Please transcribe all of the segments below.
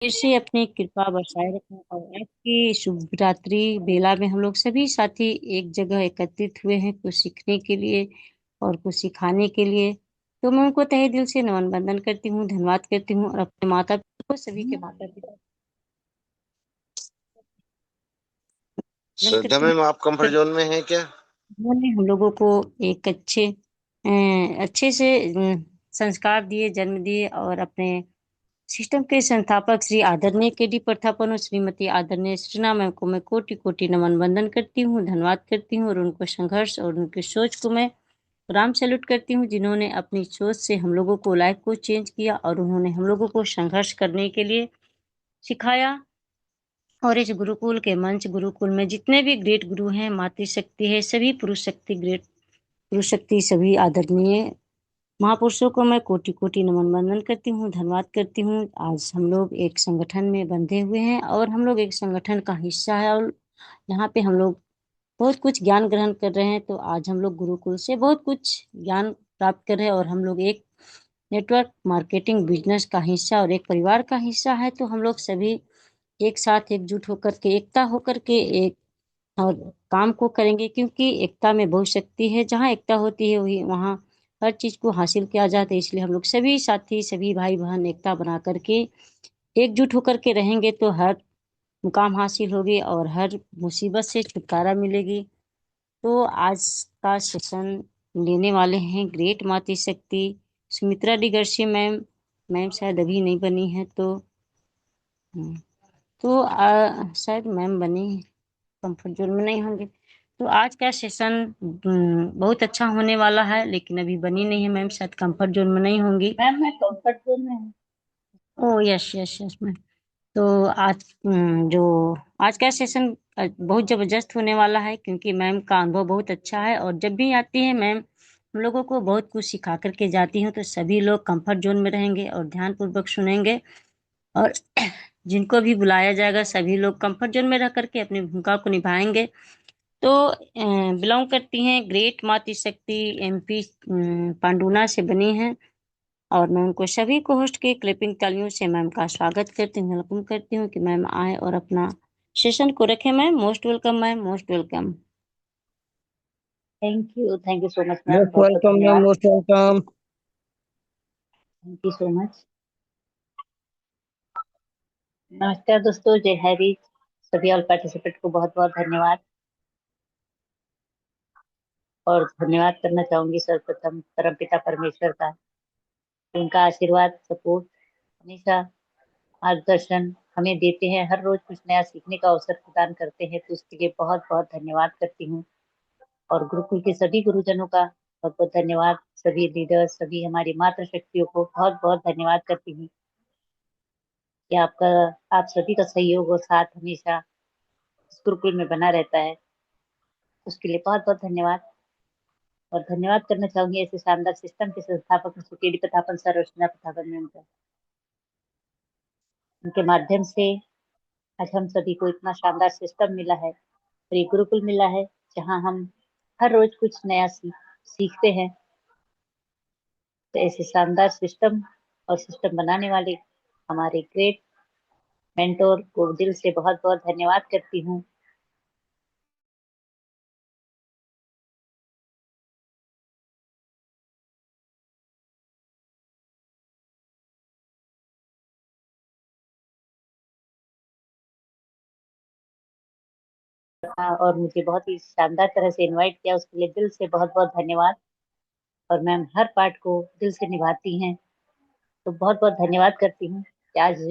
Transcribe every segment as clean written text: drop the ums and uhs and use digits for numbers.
फिर से अपनी कृपा बरसाए रखें और आपकी शुभ रात्रि बेला में हम लोग सभी साथी एक जगह एकत्रित हुए हैं कुछ सीखने के लिए और कुछ सिखाने के लिए। तो मैं उनको तहे दिल से नमन बंदन करती हूँ, धन्यवाद करती हूँ और अपने माता पिता को, सभी के माता पिता को नमन श्रद्धा करती हूँ। मैम, आप कंफर्ट जोन में हैं क्या? उन्होंने हम लोगों को एक अच्छे से संस्कार दिए, जन्म दिए और अपने सिस्टम के संस्थापक श्री आदरणीय के डी प्रथापन और श्रीमती आदरणीय सृजना मैम को मैं कोटि कोटि नमन वंदन करती हूँ, धन्यवाद करती हूँ और उनको संघर्ष और उनकी सोच को मैं राम सैल्यूट करती हूँ, जिन्होंने अपनी सोच से हम लोगों को लाइफ को चेंज किया और उन्होंने हम लोगों को संघर्ष करने के लिए सिखाया। और इस गुरुकुल के मंच गुरुकुल में जितने भी ग्रेट गुरु हैं, मातृशक्ति है, सभी पुरुष शक्ति, ग्रेट पुरुष शक्ति, सभी आदरणीय महापुरुषों को मैं कोटि कोटि नमन वंदन करती हूँ, धन्यवाद करती हूँ। आज हम लोग एक संगठन में बंधे हुए हैं और हम लोग एक संगठन का हिस्सा है और यहाँ पे हम लोग बहुत कुछ ज्ञान ग्रहण कर रहे हैं। तो आज हम लोग गुरुकुल से बहुत कुछ ज्ञान प्राप्त कर रहे हैं और हम लोग एक नेटवर्क मार्केटिंग बिजनेस का हिस्सा और एक परिवार का हिस्सा है। तो हम लोग सभी एक साथ एकजुट होकर के, एकता होकर के एक और काम को करेंगे, क्योंकि एकता में बहुत शक्ति है। जहाँ एकता होती है वही वहाँ हर चीज को हासिल किया जाता है। इसलिए हम लोग सभी साथी, सभी भाई बहन एकता बना करके एकजुट होकर के रहेंगे तो हर मुकाम हासिल होगी और हर मुसीबत से छुटकारा मिलेगी। तो आज का सेशन लेने वाले हैं ग्रेट माती शक्ति सुमित्रा डी गर्सी मैम। मैम शायद अभी नहीं बनी है तो तो शायद मैम बनी कंफर्ट जोन में नहीं होंगे। तो आज का सेशन बहुत अच्छा होने वाला है, लेकिन अभी बनी नहीं है मैम, शायद कंफर्ट जोन में नहीं होंगी। मैम मैं कंफर्ट जोन में हूँ। Oh yes yes yes ma'am. तो आज जो आज का सेशन बहुत जबरदस्त होने वाला है, क्योंकि मैम का अनुभव बहुत अच्छा है और जब भी आती है मैम हम लोगों को बहुत कुछ सिखा करके जाती हूँ। तो सभी लोग कंफर्ट जोन में रहेंगे और ध्यान पूर्वक सुनेंगे और जिनको भी बुलाया जाएगा सभी लोग कंफर्ट जोन में रह करके अपनी भूमिका को निभाएंगे। तो बिलोंग करती हैं ग्रेट मातृ शक्ति एमपी पांडुना से बनी हैं और मैं उनको सभी को होस्ट के क्लिपिंग तालियों से मैम का स्वागत करती हूँ, वेलकम करती हूँ कि मैम आए और अपना सेशन को रखें। Ma'am most welcome, ma'am most welcome. Thank you so much ma'am, most बहुत बहुत वेलकम मैम, धन्यवाद। Most welcome. Thank you so much. नमस्कार दोस्तों, जय हरी। सभी ऑल पार्टिसिपेंट को बहुत बहुत धन्यवाद और धन्यवाद करना चाहूंगी सर्वप्रथम परमपिता परमेश्वर का। उनका आशीर्वाद, सपोर्ट, हमेशा मार्गदर्शन हमें देते हैं, हर रोज कुछ नया सीखने का अवसर प्रदान करते हैं, तो उसके लिए बहुत बहुत धन्यवाद करती हूँ। और गुरुकुल के सभी गुरुजनों का बहुत बहुत धन्यवाद, सभी लीडर्स, सभी हमारी मातृ शक्तियों को बहुत बहुत धन्यवाद करती हूँ कि आपका, आप सभी का सहयोग और साथ हमेशा इस गुरुकुल में बना रहता है, उसके लिए बहुत बहुत धन्यवाद। और धन्यवाद करना चाहूंगी ऐसे शानदार सिस्टम के संस्थापक सुकेडी प्रतापन सर, रचना प्रतापन मैम का। उनके माध्यम से आज हम सभी को इतना शानदार सिस्टम मिला है और ये गुरुकुल मिला है, जहाँ हम हर रोज कुछ नया सीखते हैं। तो ऐसे शानदार सिस्टम और सिस्टम बनाने वाले हमारे ग्रेट मेंटोर को दिल से बहुत बहुत धन्यवाद करती हूँ। और मुझे बहुत ही शानदार तरह से इनवाइट किया, उसके लिए दिल से बहुत बहुत धन्यवाद। और मैम हर पार्ट को दिल से निभाती हैं, तो बहुत बहुत धन्यवाद करती हूँ कि आज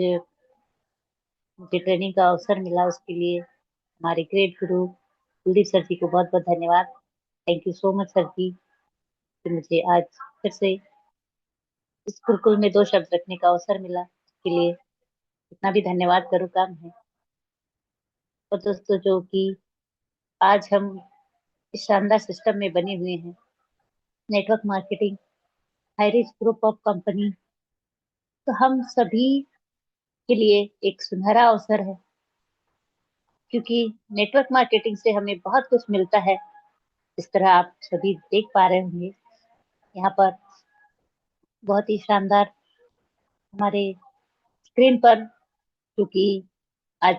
मुझे ट्रेनिंग का अवसर मिला, उसके लिए हमारे ग्रेट गुरु कुलदीप सर जी को बहुत बहुत धन्यवाद। Thank you so much sir ji कि मुझे आज फिर से इस गुरुकुल में दो शब्द रखने का अवसर मिला, इसके लिए इतना भी धन्यवाद करूँ कम है। और दोस्तों, जो कि आज हम इस शानदार सिस्टम में बने हुए हैं, network marketing high risk group of company, तो हम सभी के लिए एक सुनहरा अवसर है, क्योंकि नेटवर्क मार्केटिंग से हमें बहुत कुछ मिलता है। इस तरह आप सभी देख पा रहे होंगे यहाँ पर बहुत ही शानदार हमारे स्क्रीन पर क्योंकि आज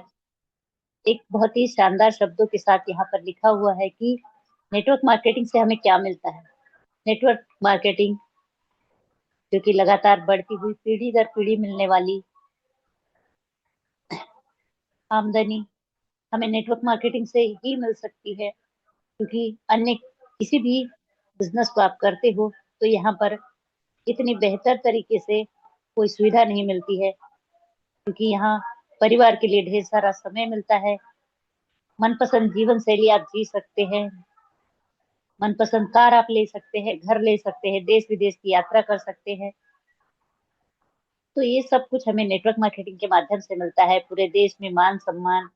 एक बहुत ही शानदार शब्दों के साथ यहाँ पर लिखा हुआ है कि नेटवर्क मार्केटिंग से हमें क्या मिलता है। नेटवर्क मार्केटिंग जो कि लगातार बढ़ती हुई पीढ़ी दर पीढ़ी मिलने वाली आमदनी हमें नेटवर्क मार्केटिंग से ही मिल सकती है, क्योंकि अन्य किसी भी बिजनेस को आप करते हो तो यहाँ पर इतनी बेहतर तरीके से कोई सुविधा नहीं मिलती है, क्योंकि यहाँ परिवार के लिए ढेर सारा समय मिलता है। मनपसंद जीवन शैली आप जी सकते हैं, मनपसंद कार आप ले सकते हैं, घर ले सकते हैं, देश विदेश की यात्रा कर सकते हैं। तो ये सब कुछ हमें नेटवर्क मार्केटिंग के माध्यम से मिलता है। पूरे देश में मान सम्मान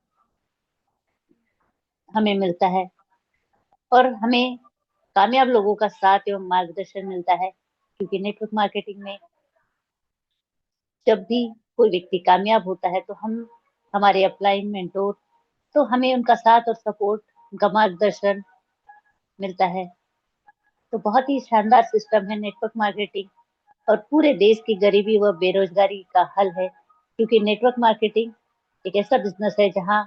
हमें मिलता है, और हमें कामयाब लोगों का साथ एवं मार्गदर्शन मिलता है, क्योंकि नेटवर्क मार्केटिंग में जब भी कोई व्यक्ति कामयाब होता है तो हम हमारे अपलाइन मेंटोर, तो हमें उनका साथ और सपोर्ट, उनका मार्गदर्शन मिलता है। तो बहुत ही शानदार सिस्टम है नेटवर्क मार्केटिंग, और पूरे देश की गरीबी व बेरोजगारी का हल है, क्योंकि नेटवर्क मार्केटिंग एक ऐसा बिजनेस है जहां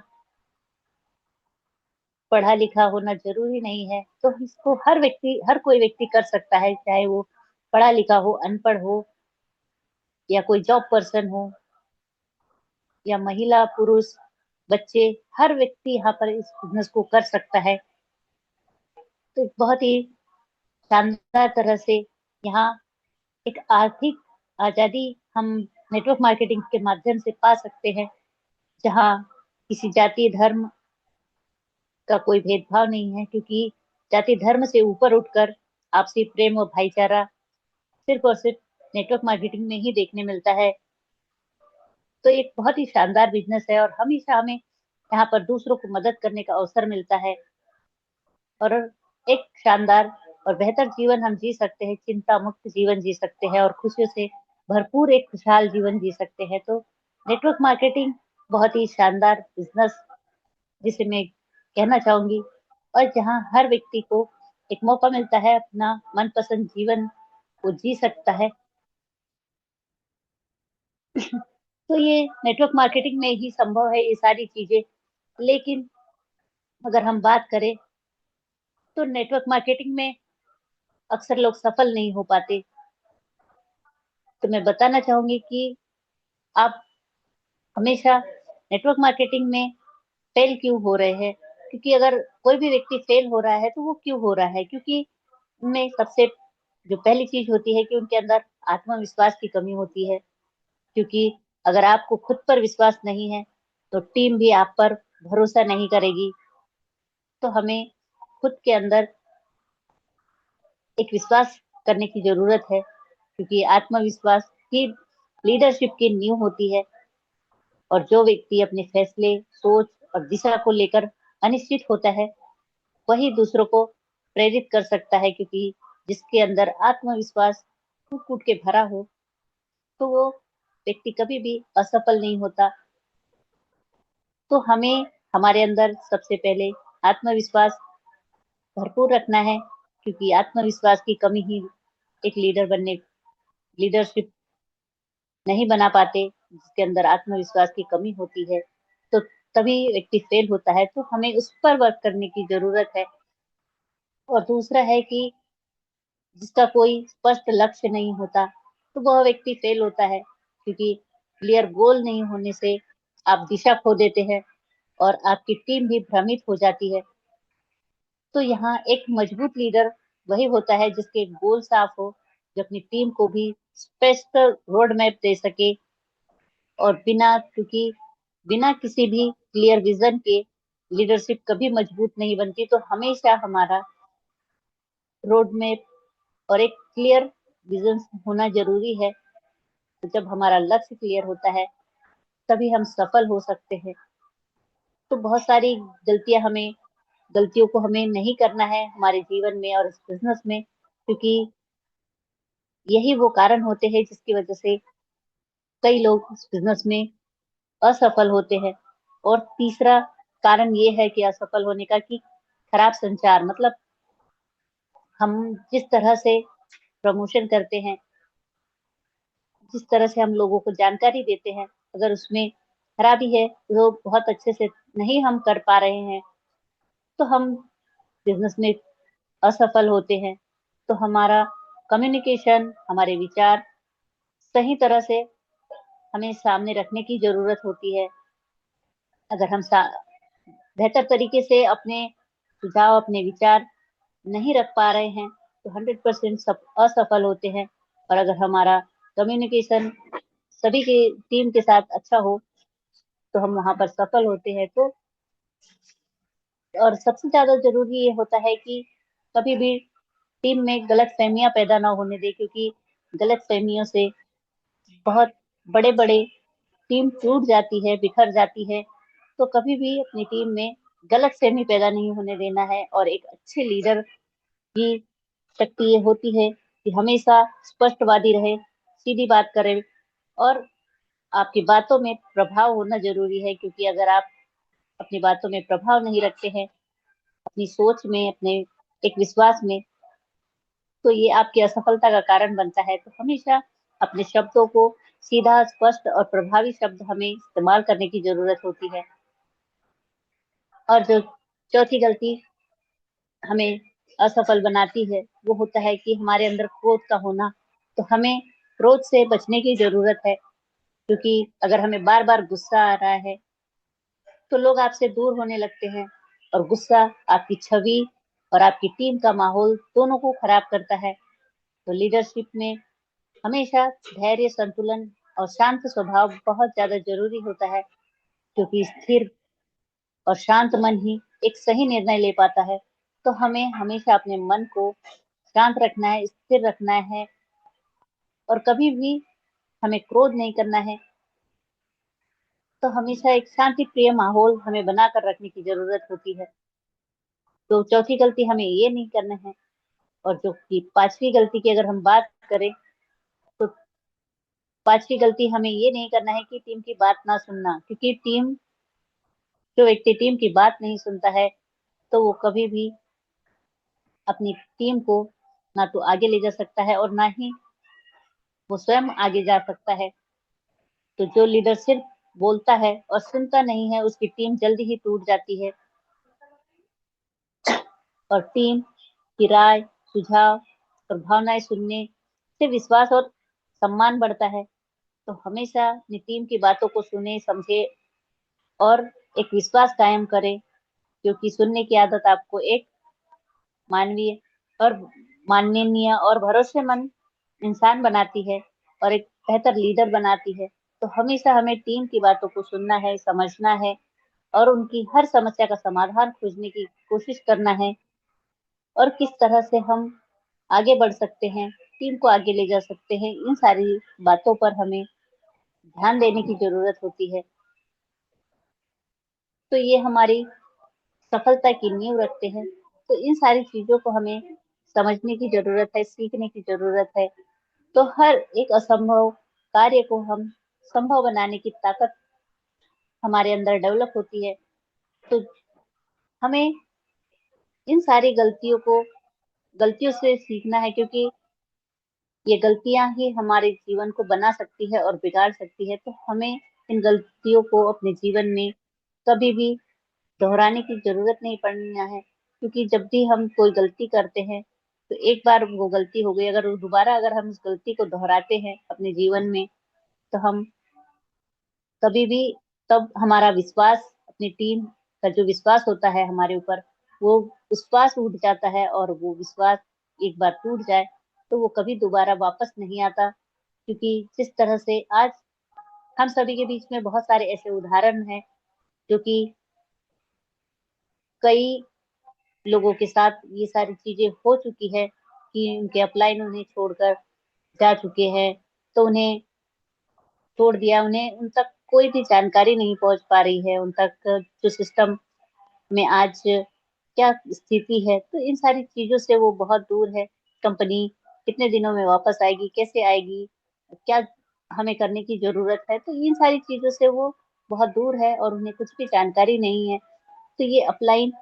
पढ़ा लिखा होना जरूरी नहीं है। तो इसको हर कोई व्यक्ति कर सकता है, चाहे वो पढ़ा लिखा हो, अनपढ़ हो, या कोई जॉब पर्सन हो, या महिला पुरुष बच्चे, हर व्यक्ति यहाँ पर इस बिजनेस को कर सकता है। तो बहुत ही शानदार तरह से यहाँ एक आर्थिक आजादी हम नेटवर्क मार्केटिंग के माध्यम से पा सकते हैं, जहाँ किसी जाति धर्म का कोई भेदभाव नहीं है, क्योंकि जाति धर्म से ऊपर उठकर आपसी प्रेम और भाईचारा सिर्फ और सिर्फ नेटवर्क मार्केटिंग में ही देखने मिलता है। तो एक बहुत ही शानदार बिजनेस है, और हमेशा हमें यहाँ पर दूसरों को मदद करने का अवसर मिलता है, और एक शानदार और बेहतर जीवन हम जी सकते हैं, चिंता मुक्त जीवन जी सकते हैं, और खुशियों से भरपूर एक खुशहाल जीवन जी सकते हैं। तो नेटवर्क मार्केटिंग बहुत ही शानदार बिजनेस, जिसे मैं कहना चाहूंगी, और जहां हर व्यक्ति को एक मौका मिलता है अपना मनपसंद जीवन को जी सकता है। तो ये नेटवर्क मार्केटिंग में ही संभव है ये सारी चीजें। लेकिन अगर हम बात करें तो नेटवर्क मार्केटिंग में अक्सर लोग सफल नहीं हो पाते। तो मैं बताना चाहूंगी कि आप हमेशा नेटवर्क मार्केटिंग में फेल क्यों हो रहे हैं, क्योंकि अगर कोई भी व्यक्ति फेल हो रहा है तो वो क्यों हो रहा है, क्योंकि उनमें सबसे जो पहली चीज होती है कि उनके अंदर आत्मविश्वास की कमी होती है। क्योंकि अगर आपको खुद पर विश्वास नहीं है तो टीम भी आप पर भरोसा नहीं करेगी। तो हमें खुद के अंदर एक विश्वास करने की जरूरत है, क्योंकि आत्मविश्वास ही लीडरशिप की नींव होती है। और जो व्यक्ति अपने फैसले, सोच और दिशा को लेकर अनिश्चित होता है, वही दूसरों को प्रेरित कर सकता है, क्योंकि जिसके अंदर आत्मविश्वास फूट फूट के भरा हो तो वो व्यक्ति कभी भी असफल नहीं होता। तो हमें हमारे अंदर सबसे पहले आत्मविश्वास भरपूर रखना है, क्योंकि आत्मविश्वास की कमी ही एक लीडरशिप नहीं बना पाते, जिसके अंदर आत्मविश्वास की कमी होती है तो तभी व्यक्ति फेल होता है। तो हमें उस पर वर्क करने की जरूरत है। और दूसरा है कि जिसका कोई स्पष्ट लक्ष्य नहीं होता तो वह व्यक्ति फेल होता है, क्योंकि क्लियर गोल नहीं होने से आप दिशा खो देते हैं और आपकी टीम भी भ्रमित हो जाती है। तो यहाँ एक मजबूत लीडर वही होता है जिसके गोल साफ हो, जो अपनी टीम को भी स्पष्ट रोड मैप दे सके। और बिना किसी भी क्लियर विजन के लीडरशिप कभी मजबूत नहीं बनती। तो हमेशा हमारा रोड मैप और एक क्लियर विजन होना जरूरी है। तो जब हमारा लक्ष्य क्लियर होता है तभी हम सफल हो सकते हैं। तो बहुत सारी गलतियों को हमें नहीं करना है हमारे जीवन में और इस बिजनेस में, क्योंकि यही वो कारण होते हैं जिसकी वजह से कई लोग इस बिजनेस में असफल होते हैं। और तीसरा कारण ये है कि असफल होने का कि खराब संचार, मतलब हम जिस तरह से प्रमोशन करते हैं, जिस तरह से हम लोगों को जानकारी देते हैं, अगर उसमें खराबी है, वो बहुत अच्छे से नहीं हम कर पा रहे हैं, तो हम बिजनेस में असफल होते हैं। तो हमारा कम्युनिकेशन, हमारे विचार सही तरह से हमें सामने रखने की जरूरत होती है। अगर हम बेहतर तरीके से अपने सुझाव, अपने विचार नहीं रख पा रहे हैं, तो 100% सब असफल होते हैं। और अगर हमारा कम्युनिकेशन सभी के टीम के साथ अच्छा हो, तो हम वहां पर सफल होते हैं। तो और सबसे ज्यादा जरूरी ये होता है कि कभी भी टीम में गलत फहमियां पैदा ना होने दे, क्योंकि गलत फहमियों से बहुत बड़े बड़े टीम टूट जाती है, बिखर जाती है। तो कभी भी अपनी टीम में गलत फहमी पैदा नहीं होने देना है। और एक अच्छे लीडर की शक्ति ये होती है कि हमेशा स्पष्टवादी रहे, सीधी बात करे, और आपकी बातों में प्रभाव होना जरूरी है। क्योंकि अगर आप अपनी बातों में प्रभाव नहीं रखते हैं, अपनी सोच में, अपने एक विश्वास में, तो ये आपकी असफलता का कारण बनता है। तो हमेशा अपने शब्दों को सीधा, स्पष्ट और प्रभावी शब्द हमें इस्तेमाल करने की जरूरत होती है। और जो चौथी गलती हमें असफल बनाती है, वो होता है कि हमारे अंदर क्रोध का होना। तो हमें क्रोध से बचने की जरूरत है, क्योंकि अगर हमें बार बार गुस्सा आ रहा है, तो लोग आपसे दूर होने लगते हैं। और गुस्सा आपकी छवि और आपकी टीम का माहौल दोनों को खराब करता है। तो लीडरशिप में हमेशा धैर्य, संतुलन और शांत स्वभाव बहुत ज्यादा जरूरी होता है, क्योंकि स्थिर और शांत मन ही एक सही निर्णय ले पाता है। तो हमें हमेशा अपने मन को शांत रखना है, स्थिर रखना है, और कभी भी हमें क्रोध नहीं करना है। तो हमेशा एक शांति प्रिय माहौल हमें बनाकर रखने की जरूरत होती है। तो चौथी गलती हमें ये नहीं करना है। और जो कि पांचवी गलती की अगर हम बात करें, तो पांचवी गलती हमें ये नहीं करना है कि टीम की बात ना सुनना। क्योंकि जो व्यक्ति टीम की बात नहीं सुनता है, तो वो कभी भी अपनी टीम को ना तो आगे ले जा सकता है, और ना ही वो स्वयं आगे जा सकता है। तो जो लीडर सिर्फ बोलता है और सुनता नहीं है, उसकी टीम जल्दी ही टूट जाती है। और टीम की राय, सुझाव और भावनाएं सुनने से विश्वास और सम्मान बढ़ता है। तो हमेशा अपनी टीम की बातों को सुने, समझे, और एक विश्वास कायम करें। क्योंकि सुनने की आदत आपको एक मानवीय और माननीय और भरोसेमंद इंसान बनाती है, और एक बेहतर लीडर बनाती है। तो हमेशा हमें टीम की बातों को सुनना है, समझना है, और उनकी हर समस्या का समाधान खोजने की कोशिश करना है। और किस तरह से हम आगे बढ़ सकते हैं, टीम को आगे ले जा सकते हैं, इन सारी बातों पर हमें ध्यान देने की जरूरत होती है। तो ये हमारी सफलता की नींव रखते हैं। तो इन सारी चीजों को हमें समझने की जरूरत है, सीखने की जरूरत है। तो हर एक असंभव कार्य को हम संभव बनाने की ताकत हमारे अंदर डेवलप होती है। तो हमें इन सारी गलतियों से सीखना है, क्योंकि ये गलतियां ही हमारे जीवन को बना सकती है और बिगाड़ सकती है। तो हमें इन गलतियों को अपने जीवन में कभी भी दोहराने की जरूरत नहीं पड़नी है। क्योंकि जब भी हम कोई गलती करते हैं, तो एक बार वो गलती हो गई, अगर दोबारा अगर हम उस गलती को दोहराते हैं अपने जीवन में, तो हम कभी भी, तब हमारा विश्वास, अपनी टीम का जो विश्वास होता है हमारे ऊपर, वो विश्वास उठ जाता है। और वो विश्वास एक बार टूट जाए, तो वो कभी दोबारा वापस नहीं आता। क्योंकि जिस तरह से आज हम सभी के बीच में बहुत सारे ऐसे उदाहरण हैं, जो कि कई लोगों के साथ ये सारी चीजें हो चुकी है, कि उनके अपलाइन उन्हें छोड़कर जा चुके हैं। तो उन्हें छोड़ दिया, उन्हें उन तक कोई भी जानकारी नहीं पहुंच पा रही है, उन तक जो सिस्टम में आज क्या स्थिति है। तो इन सारी चीजों से वो बहुत दूर है। कंपनी कितने दिनों में वापस आएगी, कैसे आएगी, क्या हमें करने की जरूरत है, तो इन सारी चीजों से वो बहुत दूर है, और उन्हें कुछ भी जानकारी नहीं है। तो ये अपलाइन,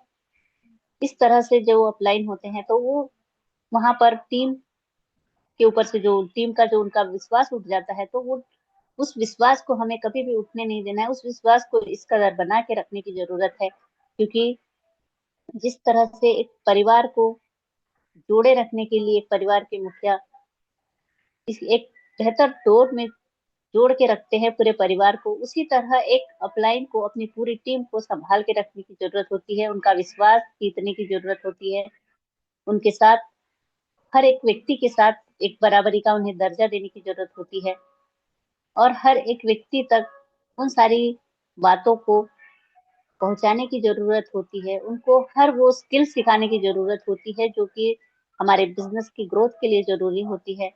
इस तरह से जो अपलाइन होते हैं, तो वो वहां पर टीम के ऊपर से जो टीम का जो उनका विश्वास उठ जाता है, तो वो उस विश्वास को हमें कभी भी उठने नहीं देना है। उस विश्वास को इस कदर बना के रखने की जरूरत है, क्योंकि जिस तरह से एक परिवार को जोड़े रखने के लिए एक परिवार के मुखिया इस एक बेहतर दौर में जोड़ के रखते हैं पूरे परिवार को, उसी तरह एक अपलाइन को अपनी पूरी टीम को संभाल के रखने की जरूरत होती है। उनका विश्वास जीतने की जरूरत होती है। उनके साथ हर एक व्यक्ति के साथ एक बराबरी का उन्हें दर्जा देने की जरूरत होती है, और हर एक व्यक्ति तक उन सारी बातों को पहुंचाने की जरूरत होती है। उनको हर वो स्किल सिखाने की जरूरत होती है जो कि हमारे बिजनेस की ग्रोथ के लिए जरूरी होती है।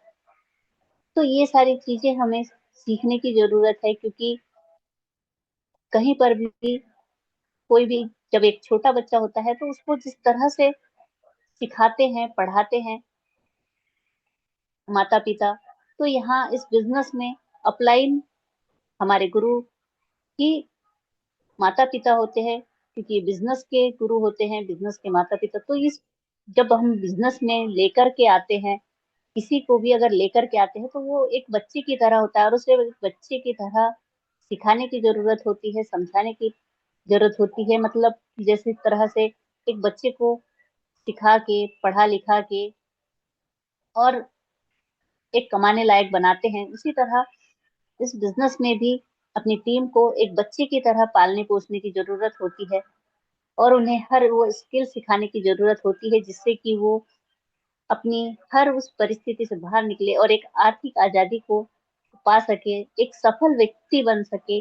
तो ये सारी चीजें हमें सीखने की जरूरत है, क्योंकि कहीं पर भी कोई भी जब एक छोटा बच्चा होता है तो उसको जिस तरह से सिखाते हैं पढ़ाते हैं माता पिता, तो यहाँ इस बिजनेस में अपलाइन हमारे गुरु ही माता पिता होते हैं, क्योंकि बिजनेस के गुरु होते हैं बिजनेस के माता पिता। तो इस जब हम बिजनेस में लेकर के आते हैं, किसी को भी अगर लेकर के आते हैं तो वो एक बच्चे की तरह होता है, और उसे एक बच्चे की तरह सिखाने की जरूरत होती है, समझाने की जरूरत होती है। मतलब जैसे तरह से एक बच्चे को सिखा के पढ़ा लिखा के और एक कमाने लायक बनाते हैं, उसी तरह इस बिजनेस में भी अपनी टीम को एक बच्चे की तरह पालने पोसने की जरूरत होती है, और उन्हें हर वो स्किल सिखाने की जरूरत होती है जिससे कि वो अपनी हर उस परिस्थिति से बाहर निकले और एक आर्थिक आजादी को पा सके, एक सफल व्यक्ति बन सके।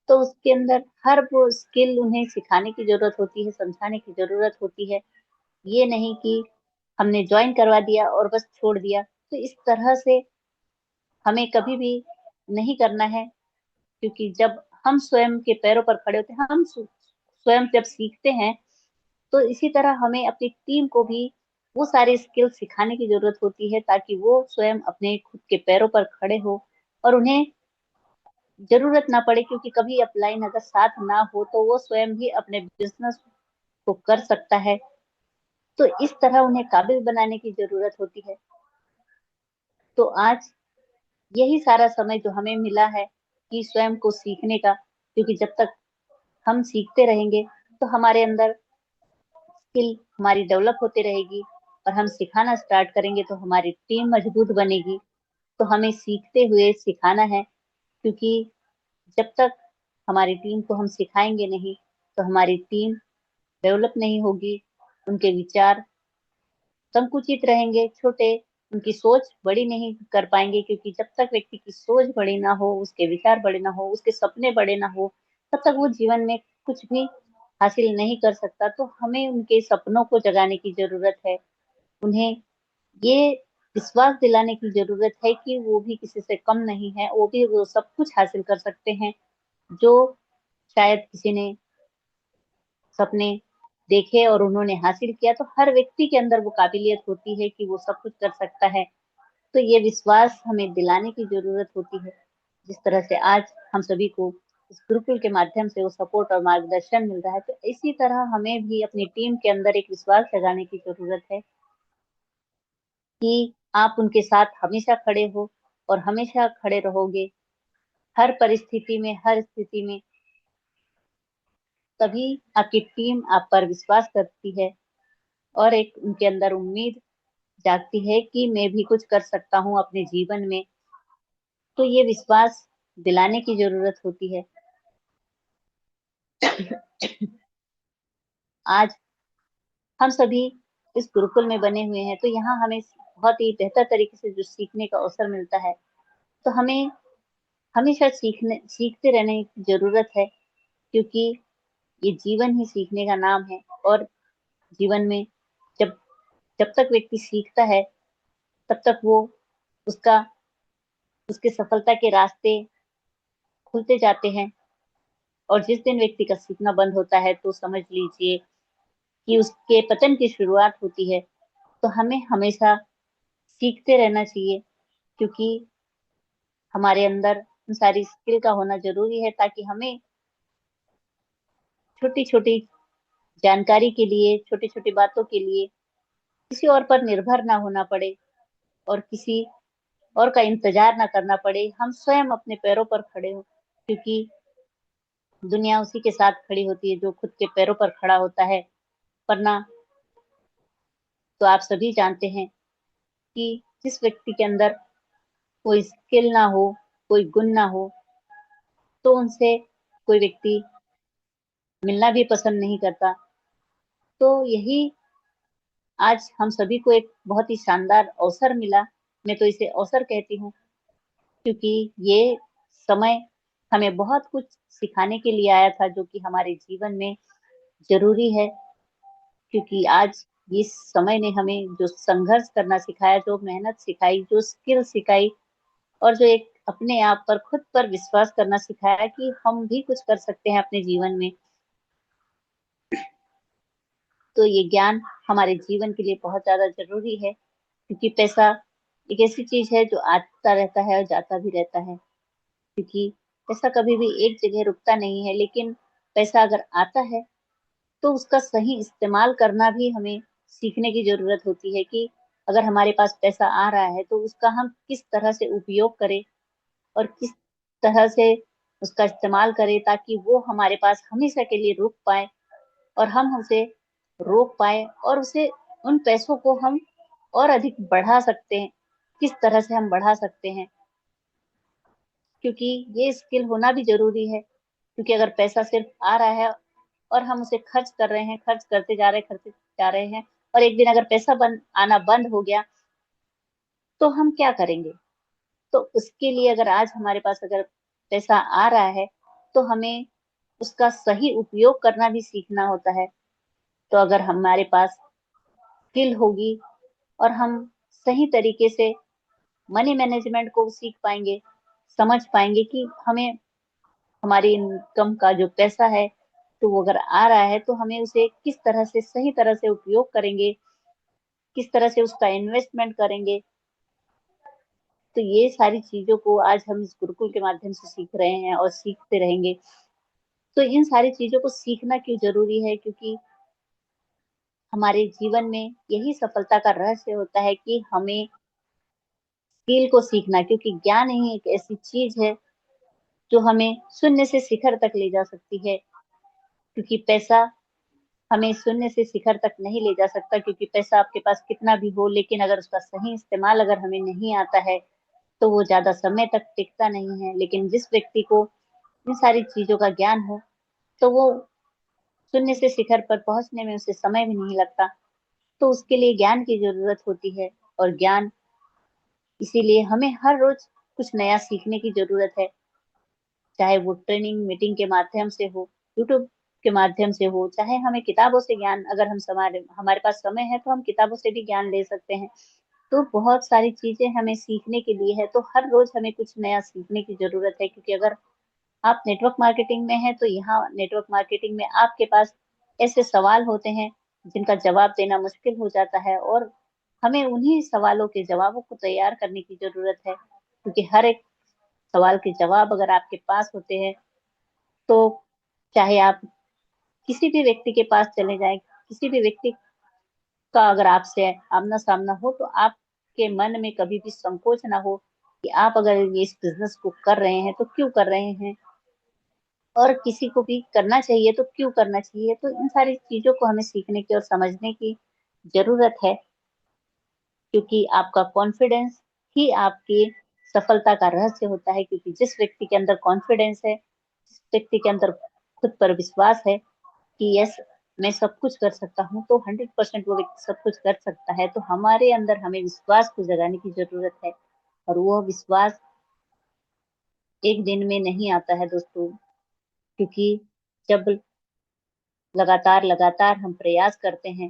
तो उसके अंदर हर वो स्किल उन्हें सिखाने की जरूरत होती है, समझाने की जरूरत होती है। ये नहीं कि हमने ज्वाइन करवा दिया और बस छोड़ दिया। तो इस तरह से हमें कभी भी नहीं करना है, क्योंकि जब हम स्वयं के पैरों पर खड़े होते हैं, हम स्वयं जब सीखते हैं, तो इसी तरह हमें अपनी टीम को भी वो सारे स्किल सिखाने की जरूरत होती है, ताकि वो स्वयं अपने खुद के पैरों पर खड़े हो और उन्हें जरूरत ना पड़े, क्योंकि कभी अपलाइन अगर साथ ना हो तो वो स्वयं भी अपने बिजनेस को कर सकता है। तो इस तरह उन्हें काबिल बनाने की जरूरत होती है। तो आज यही सारा समय जो हमें मिला है कि स्वयं को सीखने का, क्योंकि जब तक हम सीखते रहेंगे तो हमारे अंदर स्किल हमारी डेवलप होती रहेगी, और हम सिखाना स्टार्ट करेंगे तो हमारी टीम मजबूत बनेगी। तो हमें सीखते हुए सिखाना है, क्योंकि जब तक हमारी टीम को हम सिखाएंगे नहीं तो हमारी टीम डेवलप नहीं होगी। उनके विचार संकुचित रहेंगे, छोटे, उनकी सोच बड़ी नहीं कर पाएंगे, क्योंकि जब तक व्यक्ति की सोच बड़ी ना हो, उसके विचार बड़े ना हो, उसके सपने बड़े ना हो, तब तक वो जीवन में कुछ भी हासिल नहीं कर सकता। तो हमें उनके सपनों को जगाने की जरूरत है। उन्हें ये विश्वास दिलाने की जरूरत है कि वो भी किसी से कम नहीं है, वो भी वो सब कुछ हासिल कर सकते हैं जो शायद किसी ने सपने देखे और उन्होंने हासिल किया। तो हर व्यक्ति के अंदर वो काबिलियत होती है कि वो सब कुछ कर सकता है। तो ये विश्वास हमें दिलाने की जरूरत होती है। जिस तरह से आज हम सभी को इस गुरुकुल के माध्यम से वो सपोर्ट और मार्गदर्शन मिल रहा है, तो इसी तरह हमें भी अपनी टीम के अंदर एक विश्वास जगाने की जरूरत है कि आप उनके साथ हमेशा खड़े हो और हमेशा खड़े रहोगे हर परिस्थिति में, हर स्थिति में। तभी आपकी टीम आप पर विश्वास करती है और एक उनके अंदर उम्मीद जागती है कि मैं भी कुछ कर सकता हूँ अपने जीवन में। तो ये विश्वास दिलाने की जरूरत होती है। आज हम सभी इस गुरुकुल में बने हुए हैं, तो यहाँ हमें बहुत ही बेहतर तरीके से जो सीखने का अवसर मिलता है, तो हमें हमेशा सीखते रहने की जरूरत है, क्योंकि ये जीवन ही सीखने का नाम है। और जीवन में जब जब तक व्यक्ति सीखता है तब तक वो उसका उसके सफलता के रास्ते खुलते जाते हैं। और जिस दिन व्यक्ति का सीखना बंद होता है तो समझ लीजिए कि उसके पतन की शुरुआत होती है। तो हमें हमेशा सीखते रहना चाहिए, क्योंकि हमारे अंदर उन सारी स्किल का होना जरूरी है, ताकि हमें छोटी छोटी जानकारी के लिए, छोटी छोटी बातों के लिए किसी और पर निर्भर ना होना पड़े, और किसी और का इंतजार ना करना पड़े, हम स्वयं अपने पैरों पर खड़े हो, क्योंकि दुनिया उसी के साथ खड़ी होती है जो खुद के पैरों पर खड़ा होता है। वरना तो आप सभी जानते हैं कि जिस व्यक्ति के अंदर कोई स्किल ना हो, कोई गुण ना हो, तो उनसे कोई व्यक्ति मिलना भी पसंद नहीं करता। तो यही आज हम सभी को एक बहुत ही शानदार अवसर मिला, मैं तो इसे अवसर कहती हूँ, क्योंकि ये समय हमें बहुत कुछ सिखाने के लिए आया था जो कि हमारे जीवन में जरूरी है। क्योंकि आज इस समय ने हमें जो संघर्ष करना सिखाया, जो मेहनत सिखाई, जो स्किल सिखाई, और जो एक अपने आप पर, खुद पर विश्वास करना सिखाया कि हम भी कुछ कर सकते हैं अपने जीवन में, तो ये ज्ञान हमारे जीवन के लिए बहुत ज्यादा जरूरी है। क्योंकि पैसा एक ऐसी चीज है जो आता रहता है और जाता भी रहता है। क्योंकि पैसा कभी भी एक जगह रुकता नहीं है, लेकिन पैसा अगर आता है तो उसका सही इस्तेमाल करना भी हमें सीखने की जरूरत होती है कि अगर हमारे पास पैसा आ रहा है तो उसका हम किस तरह से उपयोग करें और किस तरह से उसका इस्तेमाल करें, ताकि वो हमारे पास हमेशा के लिए रुक पाए और हम उसे रोक पाए, और उसे, उन पैसों को हम और अधिक बढ़ा सकते हैं। किस तरह से हम बढ़ा सकते हैं, क्योंकि ये स्किल होना भी जरूरी है। क्योंकि अगर पैसा सिर्फ आ रहा है और हम उसे खर्च कर रहे हैं, खर्च करते जा रहे हैं, खर्चते जा रहे हैं, और एक दिन अगर पैसा आना बंद हो गया तो हम क्या करेंगे। तो उसके लिए अगर आज हमारे पास अगर पैसा आ रहा है तो हमें उसका सही उपयोग करना भी सीखना होता है। तो अगर हमारे पास स्किल होगी और हम सही तरीके से मनी मैनेजमेंट को सीख पाएंगे, समझ पाएंगे कि हमें हमारी इनकम का जो पैसा है, तो वो अगर आ रहा है तो हमें उसे किस तरह से, सही तरह से उपयोग करेंगे, किस तरह से उसका इन्वेस्टमेंट करेंगे। तो ये सारी चीजों को आज हम इस गुरुकुल के माध्यम से सीख रहे हैं और सीखते रहेंगे। तो इन सारी चीजों को सीखना क्यों जरूरी है, क्योंकि हमारे जीवन में यही सफलता का रहस्य होता है कि हमें स्किल को सीखना। क्योंकि ज्ञान ही एक ऐसी चीज है जो हमें शून्य से शिखर तक ले जा सकती है। क्योंकि पैसा हमें शून्य से शिखर तक नहीं ले जा सकता, क्योंकि पैसा आपके पास कितना भी हो, लेकिन अगर उसका सही इस्तेमाल अगर हमें नहीं आता है तो वो ज्यादा समय तक टिकता नहीं है। लेकिन जिस व्यक्ति को इन सारी चीजों का ज्ञान हो, तो वो शून्य से शिखर पर पहुंचने में उसे समय भी नहीं लगता। तो उसके लिए ज्ञान की जरूरत होती है। और ज्ञान, इसीलिए हमें हर रोज कुछ नया सीखने की जरूरत है। चाहे वो ट्रेनिंग मीटिंग के माध्यम से हो, यूट्यूब के माध्यम से हो, चाहे हमें किताबों से ज्ञान, अगर हम हमारे हमारे पास समय है तो हम किताबों से भी ज्ञान ले सकते हैं। तो बहुत सारी चीजें हमें सीखने के लिए है, तो हर रोज हमें कुछ नया सीखने की जरूरत है। क्योंकि अगर आप नेटवर्क मार्केटिंग में हैं तो यहाँ नेटवर्क मार्केटिंग में आपके पास ऐसे सवाल होते हैं जिनका जवाब देना मुश्किल हो जाता है, और हमें उन्हीं सवालों के जवाबों को तैयार करने की जरूरत है। क्योंकि हर एक सवाल के जवाब अगर आपके पास होते हैं तो चाहे आप किसी भी व्यक्ति के पास चले जाएं, किसी भी व्यक्ति का अगर आपसे आमना सामना हो, तो आपके मन में कभी भी संकोच ना हो कि आप अगर ये इस बिजनेस को कर रहे हैं तो क्यों कर रहे हैं, और किसी को भी करना चाहिए तो क्यों करना चाहिए। तो इन सारी चीजों को हमें सीखने की और समझने की जरूरत है। क्योंकि आपका कॉन्फिडेंस ही आपकी सफलता का रहस्य होता है। क्योंकि जिस व्यक्ति के अंदर कॉन्फिडेंस है, जिस व्यक्ति के अंदर खुद पर विश्वास है कि यस, मैं सब कुछ कर सकता हूँ, तो 100% वो व्यक्ति सब कुछ कर सकता है। तो हमारे अंदर हमें विश्वास को जगाने की जरूरत है। और वो विश्वास एक दिन में नहीं आता है दोस्तों। क्योंकि जब लगातार लगातार हम प्रयास करते हैं,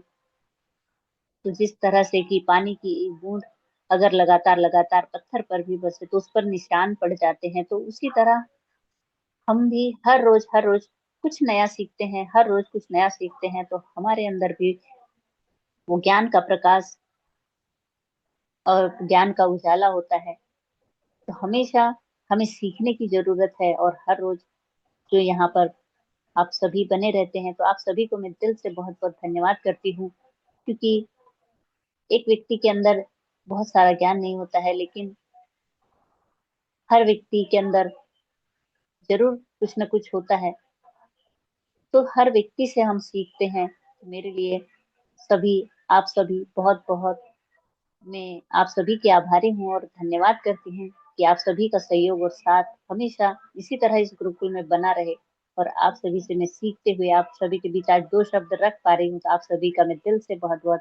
तो जिस तरह से कि पानी की एक बूंद अगर लगातार लगातार पत्थर पर भी बरसे तो उस पर निशान पड़ जाते हैं, तो उसी तरह हम भी हर रोज कुछ नया सीखते हैं, हर रोज कुछ नया सीखते हैं, तो हमारे अंदर भी वो ज्ञान का प्रकाश और ज्ञान का उजाला होता है। तो हमेशा हमें सीखने की जरूरत है। और हर रोज जो यहाँ पर आप सभी बने रहते हैं, तो आप सभी को मैं दिल से बहुत बहुत धन्यवाद करती हूँ। क्योंकि एक व्यक्ति के अंदर बहुत सारा ज्ञान नहीं होता है, लेकिन हर व्यक्ति के अंदर जरूर कुछ न कुछ होता है, तो हर व्यक्ति से हम सीखते हैं। तो मेरे लिए सभी, आप सभी बहुत बहुत, मैं आप सभी की आभारी हूँ और धन्यवाद करती हूँ कि आप सभी का सहयोग और साथ हमेशा इसी तरह इस गुरुकुल में बना रहे। और आप सभी से मैं सीखते हुए आप सभी के बीच आज दो शब्द रख पा रही हूँ, तो आप सभी का मैं दिल से बहुत बहुत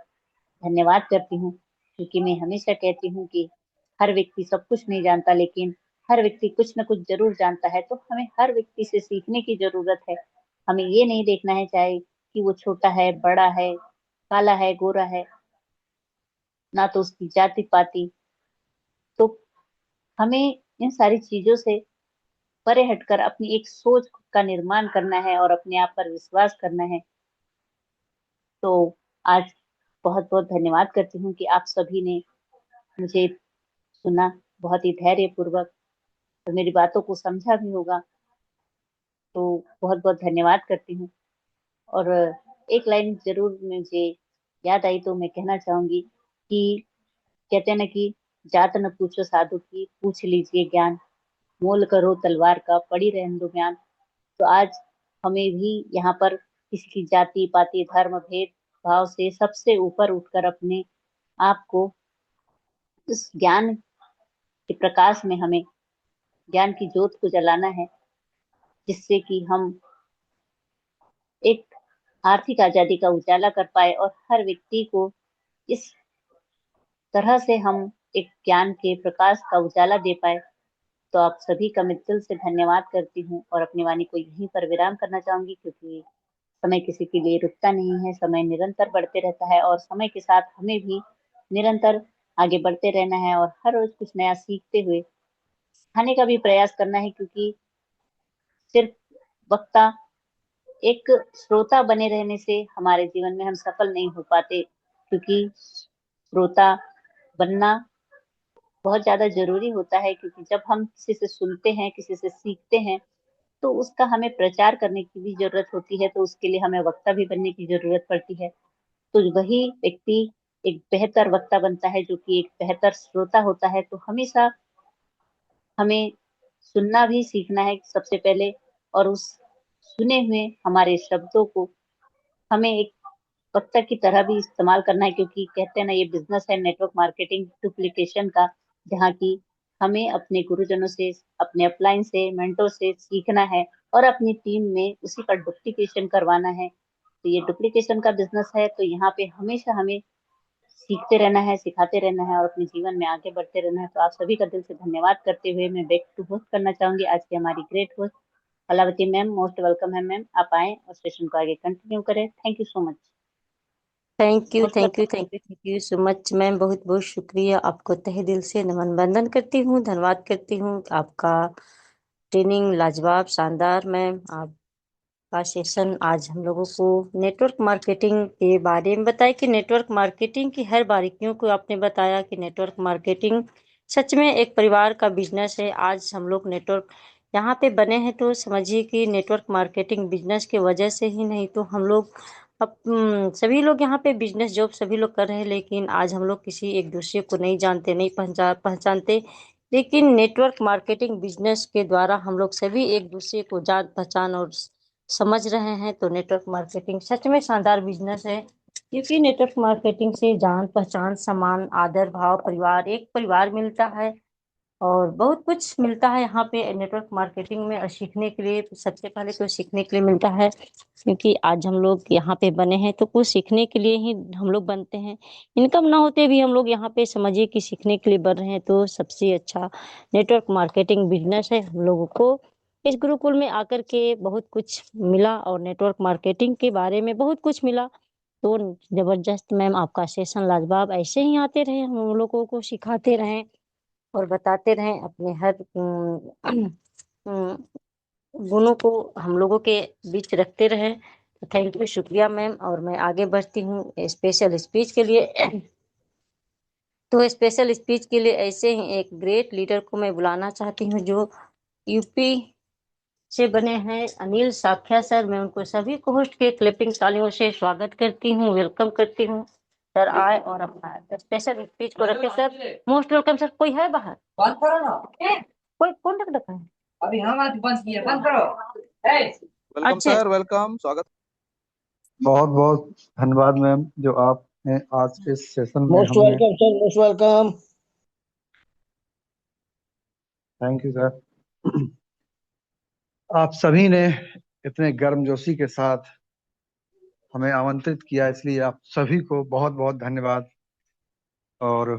धन्यवाद करती हूँ। क्योंकि मैं हमेशा कहती हूँ कि हर व्यक्ति सब कुछ नहीं जानता, लेकिन हर व्यक्ति कुछ न कुछ जरूर जानता है। तो हमें हर व्यक्ति से सीखने की जरूरत है। हमें ये नहीं देखना है चाहे कि वो छोटा है, बड़ा है, काला है, गोरा है, ना तो उसकी जाति पाति। तो हमें इन सारी चीजों से परे हटकर अपनी एक सोच का निर्माण करना है और अपने आप पर विश्वास करना है। तो आज बहुत बहुत धन्यवाद करती हूँ कि आप सभी ने मुझे सुना बहुत ही धैर्य पूर्वक, और मेरी बातों को समझा भी होगा। तो बहुत बहुत धन्यवाद करती हूँ। और एक लाइन जरूर मुझे याद आई, तो मैं कहना चाहूंगी कि कहते हैं ना कि जात न पूछो साधु की, पूछ लीजिए ज्ञान, मोल करो तलवार का, पड़ी रहने दो म्यान। तो आज हमें भी यहाँ पर किसी की जाति पाति धर्म भेद भाव से सबसे ऊपर उठकर अपने आप को इस ज्ञान के प्रकाश में, हमें ज्ञान की ज्योत को जलाना है, जिससे कि हम एक आर्थिक आजादी का उजाला कर पाए और हर व्यक्ति को इस तरह से हम एक ज्ञान के प्रकाश का उजाला दे पाए। तो आप सभी का मैं दिल से धन्यवाद करती हूँ और अपनी वाणी को यहीं पर विराम करना चाहूंगी, क्योंकि समय किसी के लिए रुकता नहीं है, समय निरंतर बढ़ते रहता है और समय के साथ हमें भी निरंतर आगे बढ़ते रहना है और हर रोज कुछ नया सीखते हुए खाने का भी प्रयास करना है। क्योंकि सिर्फ वक्ता, एक श्रोता बने रहने से हमारे जीवन में हम सफल नहीं हो पाते, क्योंकि श्रोता बनना बहुत ज्यादा जरूरी होता है। क्योंकि जब हम किसी से सुनते हैं, किसी से सीखते हैं, तो उसका हमें प्रचार करने की भी जरूरत होती है, तो उसके लिए हमें वक्ता भी बनने की जरूरत पड़ती है। तो वही व्यक्ति एक बेहतर वक्ता बनता है, जो कि एक बेहतर श्रोता होता है। तो हमेशा हमें सुनना भी सीखना है सबसे पहले, और उस सुने हुए हमारे शब्दों को हमें एक वक्ता की तरह भी इस्तेमाल करना है। क्योंकि कहते हैं ना, ये बिजनेस है नेटवर्क मार्केटिंग डुप्लीकेशन का, जहाँ की हमें अपने गुरुजनों से, अपने अपलाइन से, मेंटोर से सीखना है और अपनी टीम में उसी का डुप्लीकेशन करवाना है। तो ये डुप्लीकेशन का बिजनेस है, तो यहाँ पे हमेशा हमें सीखते रहना है, सिखाते रहना है और अपने जीवन में आगे बढ़ते रहना है। तो आप सभी का दिल से धन्यवाद करते हुए मैं बैक टू होस्ट करना चाहूंगी आज की हमारी great host Kalavati ma'am. Most welcome है मैम, आप आए और सेशन को आगे कंटिन्यू करें। Thank you so much. Thank you, most thank you, welcome. Thank you, thank you so much ma'am. बहुत बहुत शुक्रिया, आपको तहे दिल से नमन बंदन करती हूँ, धन्यवाद करती हूँ। आपका ट्रेनिंग लाजवाब, शानदार मैम। आपका सेशन आज हम लोगों को नेटवर्क मार्केटिंग के बारे में बताया कि नेटवर्क मार्केटिंग की हर बारीकियों को आपने बताया कि नेटवर्क मार्केटिंग सच में एक परिवार का बिजनेस है। आज हम लोग नेटवर्क यहाँ पे बने हैं, तो समझिए कि नेटवर्क मार्केटिंग बिजनेस की वजह से ही नहीं तो हम लोग अब सभी लोग यहाँ पे बिजनेस जॉब सभी लोग कर रहे हैं, लेकिन आज हम लोग किसी एक दूसरे को नहीं जानते, नहीं पहचानते। लेकिन नेटवर्क मार्केटिंग बिजनेस के द्वारा हम लोग सभी एक दूसरे को जान पहचान और समझ रहे हैं। तो नेटवर्क मार्केटिंग सच में शानदार बिजनेस है, क्योंकि नेटवर्क मार्केटिंग से जान पहचान, सम्मान, आदर भाव, परिवार, एक परिवार मिलता है और बहुत कुछ मिलता है यहाँ पे नेटवर्क मार्केटिंग में। और सीखने के लिए सबसे पहले तो सीखने के लिए मिलता है, क्योंकि आज हम लोग यहाँ पे बने हैं तो कुछ सीखने के लिए ही हम लोग बनते हैं। इनकम ना होते भी हम लोग यहाँ पे समझिए कि सीखने के लिए बन रहे हैं। तो सबसे अच्छा नेटवर्क मार्केटिंग बिजनेस है। हम लोगों को इस गुरुकुल में आकर के बहुत कुछ मिला और नेटवर्क मार्केटिंग के बारे में बहुत कुछ मिला। तो जबरदस्त मैम, आपका सेशन लाजवाब, ऐसे ही आते रहे, हम लोगों को सिखाते रहें और बताते रहें, अपने हर गुणों को हम लोगों के बीच रखते रहें। तो थैंक यू, शुक्रिया मैम। और मैं आगे बढ़ती हूँ स्पेशल स्पीच के लिए। तो स्पेशल स्पीच के लिए ऐसे ही एक ग्रेट लीडर को मैं बुलाना चाहती हूँ, जो यूपी से बने हैं, अनिल साख्या सर। मैं उनको सभी को होस्ट के क्लिपिंग तालियों से स्वागत करती हूँ, वेलकम करती हूँ। सर आए और अपना स्पेशल स्पीच को रखे। Sir most welcome sir. कोई है बाहर? बात करो ना। कोई कौन ढक ढका है? अभी हमारा बंद किया, बंद करो। वेलकम अच्छा। सर, वेलकम, स्वागत। बहुत बहुत धन्यवाद मैम, जो आपने आज इस सेशन में मोस्ट हमने। Welcome sir, most welcome. Thank you sir. आप सभी ने इतने गर्मजोशी के साथ हमें आमंत्रित किया, इसलिए आप सभी को बहुत बहुत धन्यवाद। और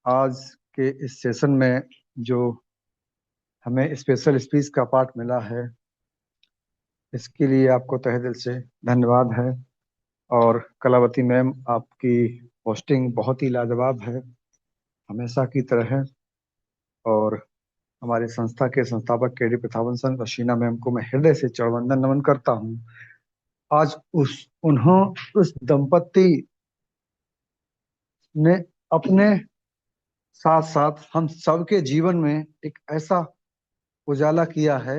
आज के इस सेशन में जो हमें स्पेशल स्पीच का पार्ट मिला है, इसके लिए आपको तहे दिल से धन्यवाद है। और कलावती मैम, आपकी होस्टिंग बहुत ही लाजवाब है, हमेशा की तरह है। और हमारी संस्था के संस्थापक के डी प्रतापन सर रशीना मैम को मैं हृदय से चरणवंदन नमन करता हूँ। आज उस दंपति ने अपने साथ साथ हम सबके जीवन में एक ऐसा उजाला किया है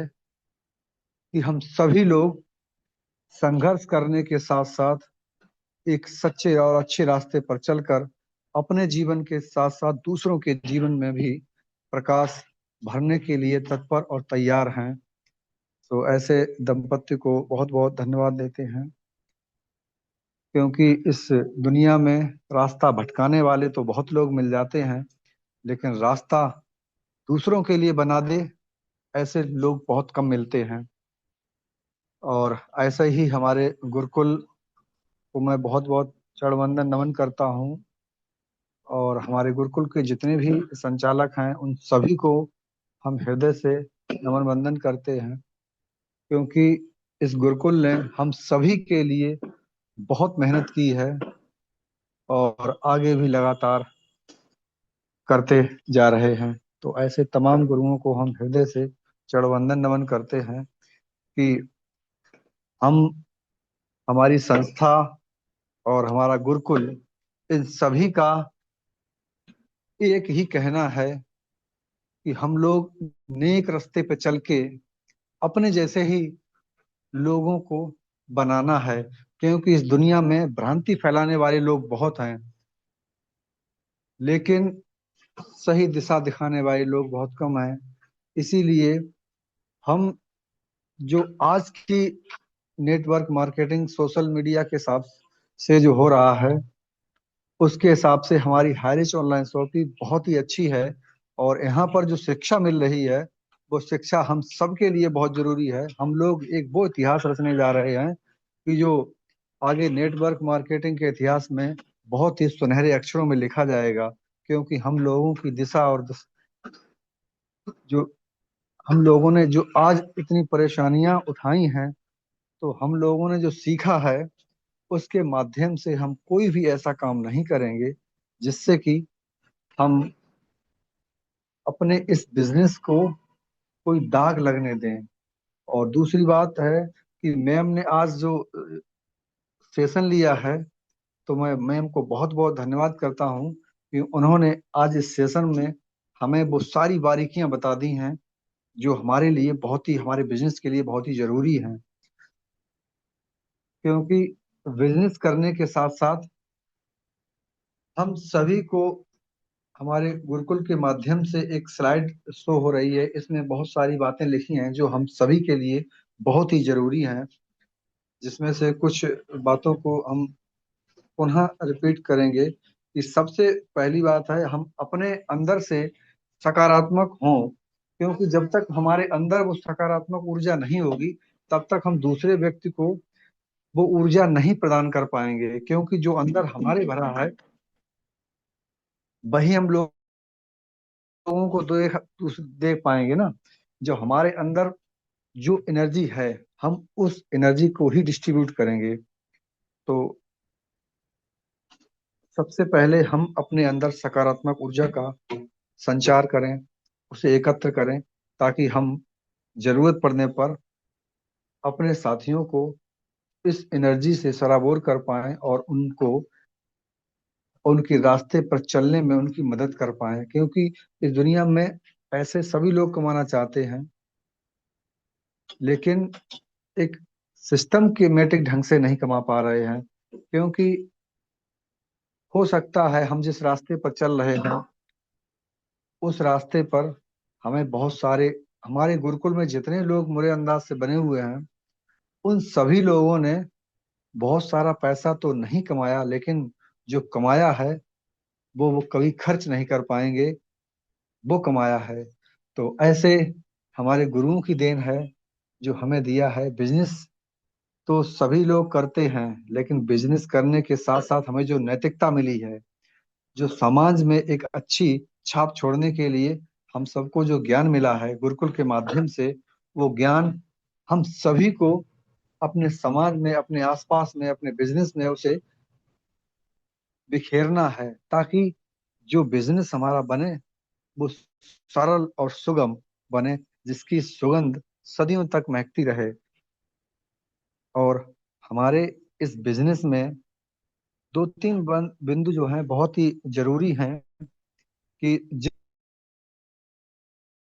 कि हम सभी लोग संघर्ष करने के साथ साथ एक सच्चे और अच्छे रास्ते पर चलकर अपने जीवन के साथ साथ दूसरों के जीवन में भी प्रकाश भरने के लिए तत्पर और तैयार हैं। तो ऐसे दंपति को बहुत बहुत धन्यवाद देते हैं, क्योंकि इस दुनिया में रास्ता भटकाने वाले तो बहुत लोग मिल जाते हैं, लेकिन रास्ता दूसरों के लिए बना दे ऐसे लोग बहुत कम मिलते हैं। और ऐसे ही हमारे गुरुकुल को मैं बहुत बहुत चरणवंदन नमन करता हूँ। और हमारे गुरुकुल के जितने भी संचालक हैं, उन सभी को हम हृदय से नमन वंदन करते हैं, क्योंकि इस गुरुकुल ने हम सभी के लिए बहुत मेहनत की है और आगे भी लगातार करते जा रहे हैं। तो ऐसे तमाम गुरुओं को हम हृदय से चरणवंदन नमन करते हैं कि हम, हमारी संस्था और हमारा गुरुकुल, इन सभी का एक ही कहना है कि हम लोग नेक रास्ते पे चल के अपने जैसे ही लोगों को बनाना है, क्योंकि इस दुनिया में भ्रांति फैलाने वाले लोग बहुत हैं, लेकिन सही दिशा दिखाने वाले लोग बहुत कम हैं। इसीलिए हम जो आज की नेटवर्क मार्केटिंग सोशल मीडिया के हिसाब से जो हो रहा है, उसके हिसाब से हमारी हाईरिच ऑनलाइन शॉपिंग बहुत ही अच्छी है। और यहाँ पर जो शिक्षा मिल रही है, वो शिक्षा हम सबके लिए बहुत जरूरी है। हम लोग एक वो इतिहास रचने जा रहे हैं कि जो आगे नेटवर्क मार्केटिंग के इतिहास में बहुत ही सुनहरे अक्षरों में लिखा जाएगा, क्योंकि हम लोगों की दिशा और जो हम लोगों ने जो आज इतनी परेशानियां उठाई हैं, तो हम लोगों ने जो सीखा है, उसके माध्यम से हम कोई भी ऐसा काम नहीं करेंगे जिससे कि हम अपने इस बिजनेस को कोई दाग लगने दें। और दूसरी बात है कि मैम ने आज जो सेशन लिया है, तो मैं मैम को बहुत बहुत धन्यवाद करता हूँ कि उन्होंने आज इस सेशन में हमें वो सारी बारीकियां बता दी हैं जो हमारे लिए बहुत ही, हमारे बिजनेस के लिए बहुत ही जरूरी हैं। क्योंकि बिजनेस करने के साथ साथ हम सभी को, हमारे गुरुकुल के माध्यम से एक स्लाइड शो हो रही है, इसमें बहुत सारी बातें लिखी हैं जो हम सभी के लिए बहुत ही जरूरी हैं, जिसमें से कुछ बातों को हम पुनः रिपीट करेंगे। कि सबसे पहली बात है, हम अपने अंदर से सकारात्मक हों, क्योंकि जब तक हमारे अंदर वो सकारात्मक ऊर्जा नहीं होगी, तब तक हम दूसरे व्यक्ति को वो ऊर्जा नहीं प्रदान कर पाएंगे। क्योंकि जो अंदर हमारे भरा है, वही हम लोगों को देख पाएंगे ना। जो हमारे अंदर जो एनर्जी है, हम उस एनर्जी को ही डिस्ट्रीब्यूट करेंगे। तो सबसे पहले हम अपने अंदर सकारात्मक ऊर्जा का संचार करें, उसे एकत्र करें, ताकि हम जरूरत पड़ने पर अपने साथियों को इस एनर्जी से सराबोर कर पाएं और उनको उनके रास्ते पर चलने में उनकी मदद कर पाएं। क्योंकि इस दुनिया में पैसे सभी लोग कमाना चाहते हैं, लेकिन एक सिस्टमैटिक ढंग से नहीं कमा पा रहे हैं। क्योंकि हो सकता है हम जिस रास्ते पर चल रहे हैं, उस रास्ते पर हमें बहुत सारे, हमारे गुरुकुल में जितने लोग मुरे अंदाज से बने हुए हैं, उन सभी लोगों ने बहुत सारा पैसा तो नहीं कमाया, लेकिन जो कमाया है वो कभी खर्च नहीं कर पाएंगे, वो कमाया है। तो ऐसे हमारे गुरुओं की देन है जो हमें दिया है। बिजनेस तो सभी लोग करते हैं, लेकिन बिजनेस करने के साथ साथ हमें जो नैतिकता मिली है, जो समाज में एक अच्छी छाप छोड़ने के लिए हम सबको जो ज्ञान मिला है गुरुकुल के माध्यम से, वो ज्ञान हम सभी को अपने समाज में, अपने आसपास में, अपने बिजनेस में उसे बिखेरना है, ताकि जो बिजनेस हमारा बने वो सरल और सुगम बने, जिसकी सुगंध सदियों तक महकती रहे। और हमारे इस बिजनेस में दो तीन बिंदु जो हैं बहुत ही जरूरी हैं, कि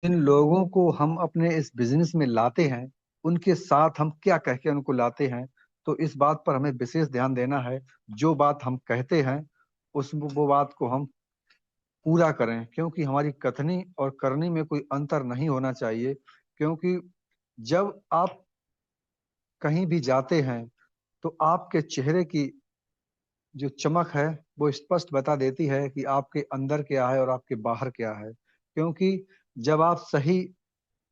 जिन लोगों को हम अपने इस बिजनेस में लाते हैं, उनके साथ हम क्या कह के उनको लाते हैं। तो इस बात पर हमें विशेष ध्यान देना है। जो बात हम कहते हैं उस वो बात को हम पूरा करें, क्योंकि हमारी कथनी और करनी में कोई अंतर नहीं होना चाहिए। क्योंकि जब आप कहीं भी जाते हैं तो आपके चेहरे की जो चमक है वो स्पष्ट बता देती है कि आपके अंदर क्या है और आपके बाहर क्या है। क्योंकि जब आप सही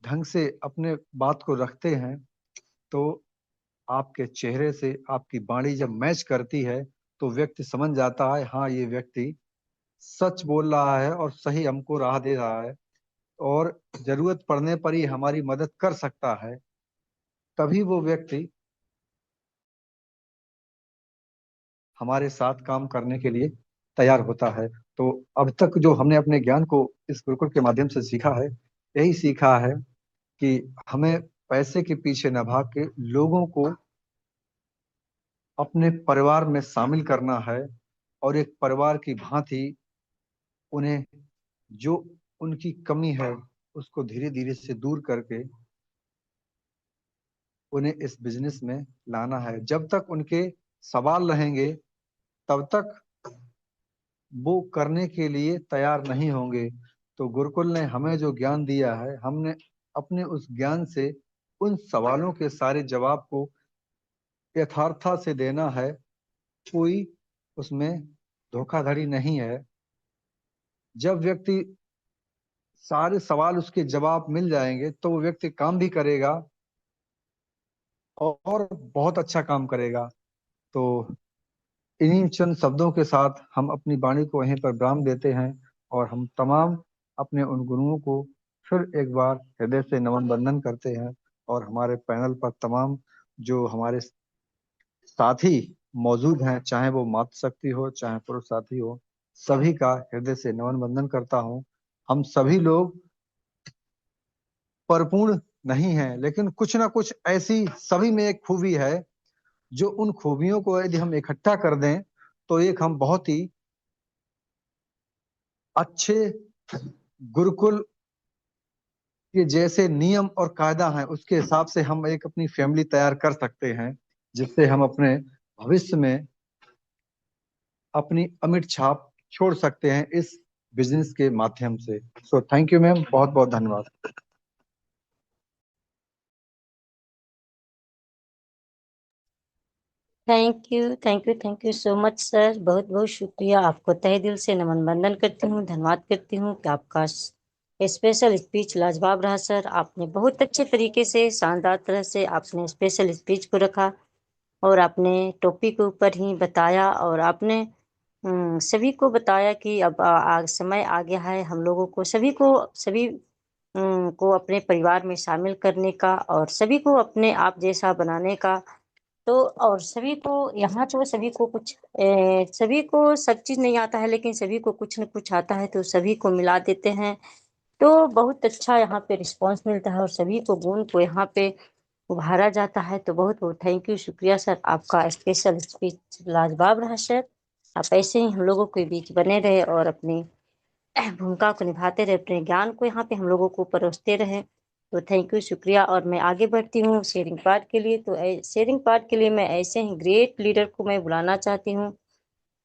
ढंग से अपने बात को रखते हैं, तो आपके चेहरे से आपकी वाणी जब मैच करती है, तो व्यक्ति समझ जाता है हाँ ये व्यक्ति सच बोल रहा है और सही हमको राह दे रहा है, और जरूरत पड़ने पर ही हमारी मदद कर सकता है। तभी वो व्यक्ति हमारे साथ काम करने के लिए तैयार होता है। तो अब तक जो हमने अपने ज्ञान को इस गुरुकुल के माध्यम से सीखा है, यही सीखा है कि हमें पैसे के पीछे न भाग के लोगों को अपने परिवार में शामिल करना है, और एक परिवार की भांति उन्हें जो उनकी कमी है उसको धीरे धीरे से दूर करके उन्हें इस बिजनेस में लाना है। जब तक उनके सवाल रहेंगे तब तक वो करने के लिए तैयार नहीं होंगे। तो गुरुकुल ने हमें जो ज्ञान दिया है, हमने अपने उस ज्ञान से उन सवालों के सारे जवाब को यथार्थता से देना है। कोई उसमें धोखाधड़ी नहीं है। जब व्यक्ति सारे सवाल उसके जवाब मिल जाएंगे तो वो व्यक्ति काम भी करेगा और बहुत अच्छा काम करेगा। तो इन्हीं चंद शब्दों के साथ हम अपनी वाणी को वहीं पर विराम देते हैं, और हम तमाम अपने उन गुरुओं को फिर एक बार हृदय से नमन बंदन करते हैं। और हमारे पैनल पर तमाम जो हमारे साथी मौजूद हैं, चाहे वो मातृशक्ति हो चाहे पुरुष साथी हो, सभी का हृदय से नमन बंदन करता हूँ। हम सभी लोग परिपूर्ण नहीं हैं, लेकिन कुछ ना कुछ ऐसी सभी में एक खूबी है, जो उन खूबियों को यदि हम इकट्ठा कर दें तो एक हम बहुत ही अच्छे गुरुकुल के जैसे नियम और कायदा हैं उसके हिसाब से हम एक अपनी फैमिली तैयार कर सकते हैं, जिससे हम अपने भविष्य में अपनी अमिट छाप छोड़ सकते हैं इस बिजनेस के माध्यम से। सो थैंक यू मैम, बहुत बहुत धन्यवाद। Thank you so much sir. बहुत बहुत शुक्रिया। आपको तहे दिल से नमन बंदन करती हूँ, धन्यवाद करती हूँ कि आपका स्पेशल स्पीच लाजवाब रहा सर। आपने बहुत अच्छे तरीके से, शानदार तरह से आपने स्पेशल स्पीच को रखा, और आपने टॉपिक के ऊपर ही बताया, और आपने सभी को बताया कि अब समय आ गया है हम लोगों को, सभी को अपने परिवार में शामिल करने का, और सभी को अपने आप जैसा बनाने का। तो और सभी को यहाँ तो सभी को सभी को सब चीज नहीं आता है, लेकिन सभी को कुछ न कुछ आता है, तो सभी को मिला देते हैं। तो बहुत अच्छा यहाँ पे रिस्पांस मिलता है, और सभी को गुण को यहाँ पे उभारा जाता है। तो बहुत बहुत थैंक यू, शुक्रिया सर। आपका स्पेशल स्पीच लाजवाब रहा सर। आप ऐसे ही हम लोगों के बीच बने रहे और अपनी भूमिका को निभाते रहे, अपने ज्ञान को यहाँ पे हम लोगों को परोसते रहे। तो थैंक यू, शुक्रिया। और मैं आगे बढ़ती हूँ शेयरिंग पार्ट के लिए। तो शेयरिंग पार्ट के लिए मैं ऐसे ही ग्रेट लीडर को मैं बुलाना चाहती हूँ,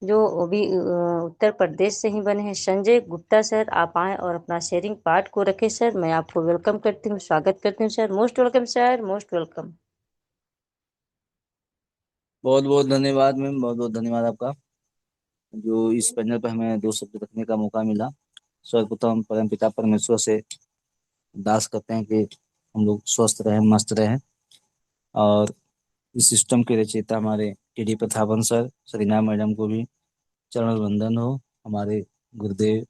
जो वो भी उत्तर प्रदेश से ही बने हैं। संजय गुप्ता सर, आप आए और अपना शेयरिंग पार्ट को रखें सर। मैं आपको वेलकम करती हूँ, स्वागत करती हूँ sir. Most welcome sir, most welcome. बहुत बहुत धन्यवाद मैम, बहुत बहुत धन्यवाद आपका, जो इस पैनल पर हमें दो शब्द रखने का मौका मिला। सर्वप्रथम परम पिता परमेश्वर से अरदास करते हैं कि हम लोग स्वस्थ रहें, मस्त रहें। और इस सिस्टम के रचयिता हमारे TD Prathapan sir, Serena madam को भी चरण वंदन हो। हमारे गुरुदेव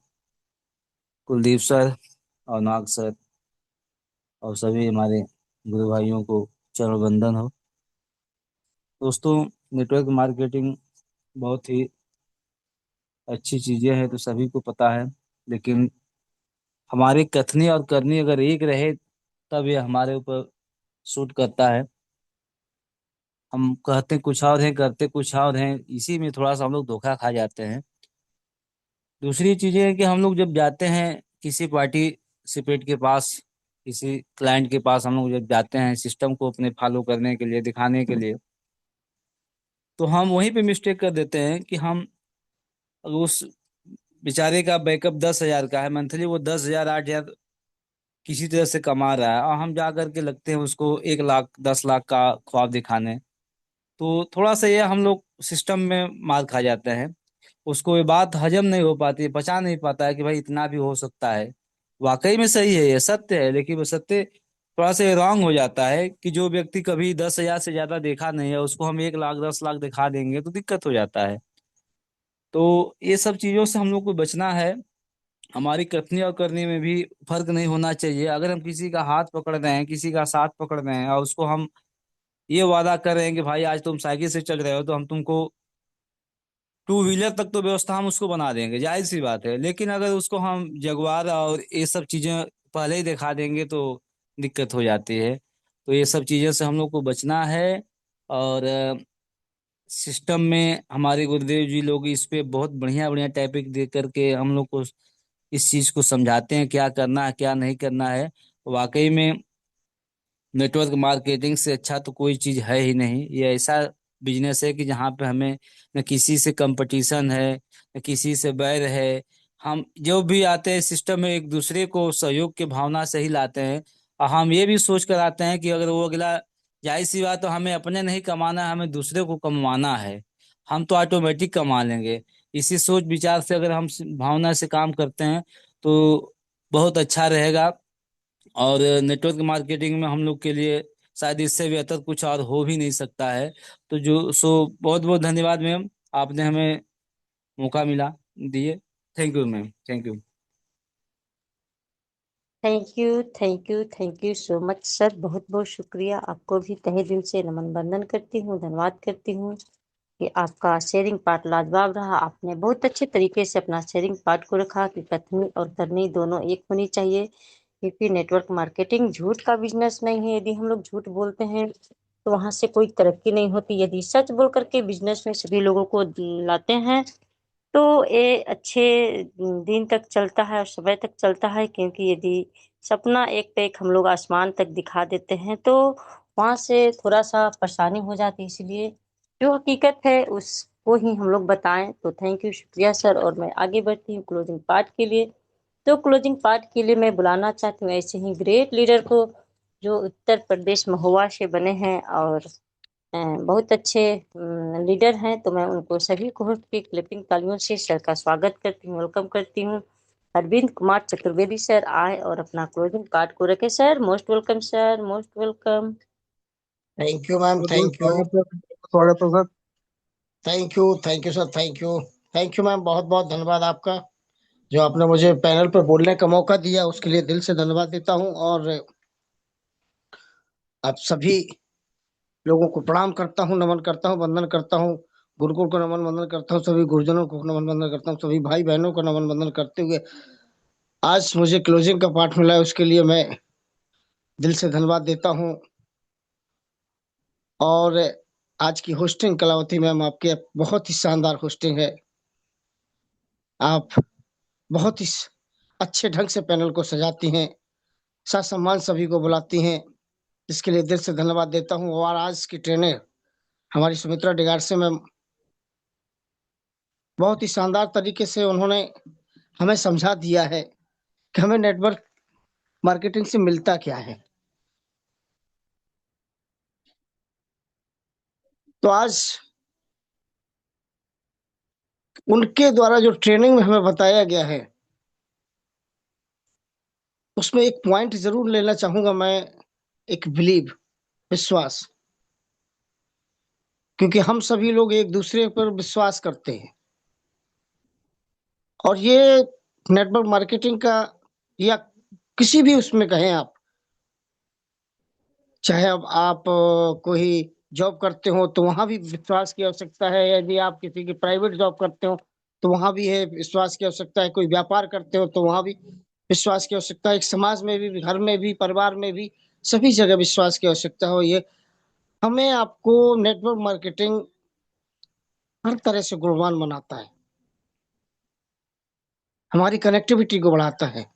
कुलदीप सर और नाग सर और सभी हमारे गुरु भाइयों को चरण वंदन हो। दोस्तों, नेटवर्क मार्केटिंग बहुत ही अच्छी चीजें हैं तो सभी को पता है, लेकिन हमारी कथनी और करनी अगर एक रहे तब ये हमारे ऊपर सूट करता है। हम कहते कुछ और हैं, करते कुछ और हैं, इसी में थोड़ा सा हम लोग धोखा खा जाते हैं। दूसरी चीजें है कि हम लोग जब जाते हैं किसी पार्टिसिपेट के पास, किसी क्लाइंट के पास, हम लोग जब जाते हैं सिस्टम को अपने फॉलो करने के लिए, दिखाने के लिए, तो हम वहीं पे मिस्टेक कर देते हैं कि हम उस बेचारे का बैकअप 10,000 का है, मंथली वो 10,000 8,000 किसी तरह से कमा रहा है, और हम जा करके लगते हैं उसको 1 लाख 10 लाख का ख्वाब दिखाने। तो थोड़ा सा ये हम लोग सिस्टम में मार खा जाते हैं। उसको ये बात हजम नहीं हो पाती, पचा नहीं पाता है कि भाई इतना भी हो सकता है। वाकई में सही है, ये सत्य है, लेकिन वो सत्य थोड़ा सा रॉन्ग हो जाता है कि जो व्यक्ति कभी 10,000 से ज्यादा देखा नहीं है उसको हम 1 लाख 10 लाख दिखा देंगे तो दिक्कत हो जाता है। तो ये सब चीजों से हम लोग को बचना है। हमारी कथनी और करनी में भी फर्क नहीं होना चाहिए। अगर हम किसी का हाथ पकड़ रहे हैं, किसी का साथ पकड़ रहे हैं, और उसको हम ये वादा कर रहे हैं कि भाई आज तुम साइकिल से चल रहे हो तो हम तुमको टू व्हीलर तक तो व्यवस्था हम उसको बना देंगे, जाहिर सी बात है। लेकिन अगर उसको हम जगुआर और ये सब चीजें पहले ही दिखा देंगे तो दिक्कत हो जाती है। तो ये सब चीजों से हम लोग को बचना है। और सिस्टम में हमारे गुरुदेव जी लोग इस पे बहुत बढ़िया बढ़िया टॉपिक दे करके हम लोग को इस चीज को समझाते हैं, क्या करना है क्या नहीं करना है। वाकई में नेटवर्क मार्केटिंग से अच्छा तो कोई चीज है ही नहीं। ये ऐसा बिजनेस है कि जहाँ पे हमें न किसी से कंपटीशन है, न किसी से बैर है। हम जो भी आते हैं सिस्टम में एक दूसरे को सहयोग की भावना से ही लाते हैं। और हम ये भी सोच कर आते हैं कि अगर वो अगला, जाहिर सी बात, तो हमें अपने नहीं कमाना है, हमें दूसरे को कमाना है। हम तो ऑटोमेटिक कमा लेंगे। इसी सोच विचार से अगर हम भावना से काम करते हैं तो बहुत अच्छा रहेगा। और नेटवर्क मार्केटिंग में हम लोग के लिए शायद इससे बेहतर कुछ और हो भी नहीं सकता है। तो जो सो बहुत बहुत धन्यवाद मैम, आपने हमें मौका मिला दिए। Thank you ma'am, thank you. Thank you, thank you, thank you so much sir, बहुत बहुत शुक्रिया। आपको भी तहे दिल से नमन वंदन करती हूँ, धन्यवाद करती हूँ कि आपका शेयरिंग पार्ट लाजवाब रहा। आपने बहुत अच्छे तरीके से अपना शेयरिंग पार्ट को रखा कि कथनी और करनी दोनों एक होनी चाहिए, क्योंकि नेटवर्क मार्केटिंग झूठ का बिजनेस नहीं है। यदि हम लोग झूठ बोलते हैं तो वहां से कोई तरक्की नहीं होती। यदि सच बोल करके बिजनेस में सभी लोगों को लाते हैं तो ये अच्छे दिन तक चलता है और समय तक चलता है। क्योंकि यदि सपना एक पे एक हम लोग आसमान तक दिखा देते हैं तो वहां से थोड़ा सा परेशानी हो जाती है। इसलिए जो हकीकत है उसको ही हम लोग बताएं। तो थैंक यू, शुक्रिया सर। और मैं आगे बढ़ती हूँ क्लोजिंग पार्ट के लिए। तो क्लोजिंग पार्ट के लिए मैं बुलाना चाहती हूँ ऐसे ही ग्रेट लीडर को, जो उत्तर प्रदेश महुआ से बने हैं और बहुत अच्छे लीडर हैं। तो मैं उनको सभी को की क्लिपिंग तालियों से सर का स्वागत करती हूँ, वेलकम करती हूँ। अरविंद कुमार चतुर्वेदी सर आए और अपना क्लोजिंग पार्ट को रखे sir. Most welcome sir, most welcome. Thank you ma'am, बहुत बहुत थैंक यू। स्वागत है, स्वागत है sir. Thank you sir, thank you ma'am, बहुत बहुत धन्यवाद आपका, जो आपने मुझे पैनल पर बोलने का मौका दिया, उसके लिए दिल से धन्यवाद देता हूँ। और आप सभी लोगों को प्रणाम करता हूँ, नमन करता हूँ, वंदन करता हूँ। गुरुकुल को नमन वंदन करता हूँ, सभी गुरुजनों को नमन वंदन करता हूँ, सभी भाई बहनों को नमन वंदन करते हुए आज मुझे क्लोजिंग का पाठ मिला है, उसके लिए मैं दिल से धन्यवाद देता हूँ। और आज की होस्टिंग कलावती मैम, आपकी बहुत ही शानदार होस्टिंग है। आप बहुत ही अच्छे ढंग से पैनल को सजाती हैं, ससम्मान सभी को बुलाती हैं, इसके लिए दिल से धन्यवाद देता हूँ। और आज की ट्रेनर हमारी सुमित्रा डिगार से मैम, बहुत ही शानदार तरीके से उन्होंने हमें समझा दिया है कि हमें नेटवर्क मार्केटिंग से मिलता क्या है। तो आज उनके द्वारा जो ट्रेनिंग में हमें बताया गया है, उसमें एक पॉइंट जरूर लेना चाहूंगा मैं, एक बिलीव, विश्वास। क्योंकि हम सभी लोग एक दूसरे पर विश्वास करते हैं, और ये नेटवर्क मार्केटिंग का, या किसी भी उसमें कहें आप, चाहे अब आप कोई जॉब करते हो तो वहां भी विश्वास की आवश्यकता है, यदि आप किसी की प्राइवेट जॉब करते हो तो वहां भी है विश्वास की आवश्यकता है, कोई व्यापार करते हो तो वहां भी विश्वास की आवश्यकता है, एक समाज में भी, घर में भी, परिवार में भी, सभी जगह विश्वास की आवश्यकता हो। ये हमें आपको नेटवर्क मार्केटिंग हर तरह से गुणवान बनाता है, हमारी कनेक्टिविटी को बढ़ाता है।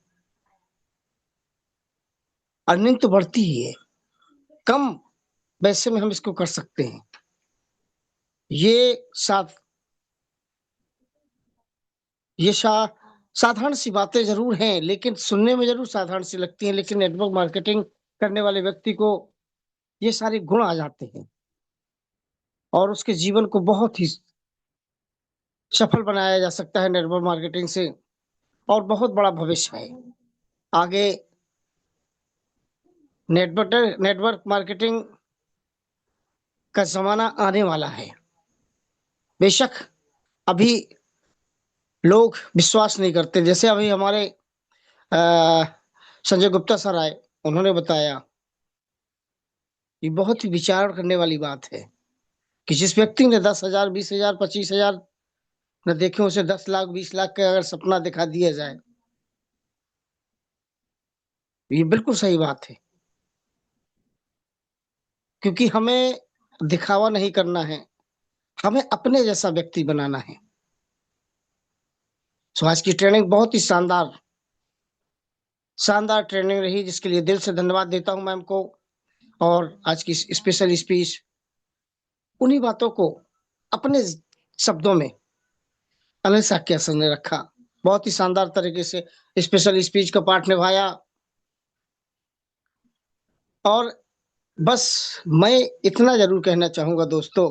अर्निंग तो बढ़ती ही है, कम पैसे में हम इसको कर सकते हैं। ये साथ ये साधारण सी बातें जरूर हैं, लेकिन सुनने में जरूर साधारण सी लगती हैं, लेकिन नेटवर्क मार्केटिंग करने वाले व्यक्ति को ये सारे गुण आ जाते हैं और उसके जीवन को बहुत ही सफल बनाया जा सकता है नेटवर्क मार्केटिंग से, और बहुत बड़ा भविष्य है आगे। नेटवर्क मार्केटिंग का जमाना आने वाला है। बेशक अभी लोग विश्वास नहीं करते, जैसे अभी हमारे अ, संजय गुप्ता सर आए, उन्होंने बताया, ये बहुत ही विचार करने वाली बात है कि जिस व्यक्ति ने 10,000, 20,000, 25,000 न देखे, उसे 10 लाख, 20 लाख का अगर सपना दिखा दिया जाए, ये बिल्कुल सही बात है। क्योंकि हमें दिखावा नहीं करना है, हमें अपने जैसा व्यक्ति बनाना है। सो आज की ट्रेनिंग बहुत ही शानदार शानदार ट्रेनिंग रही, जिसके लिए दिल से धन्यवाद देता हूं मैम को। और आज की स्पेशल स्पीच, उन्हीं बातों को अपने शब्दों में अनिल साक्या सर ने रखा, बहुत ही शानदार तरीके से स्पेशल स्पीच का पार्ट निभाया। और बस मैं इतना जरूर कहना चाहूंगा दोस्तों,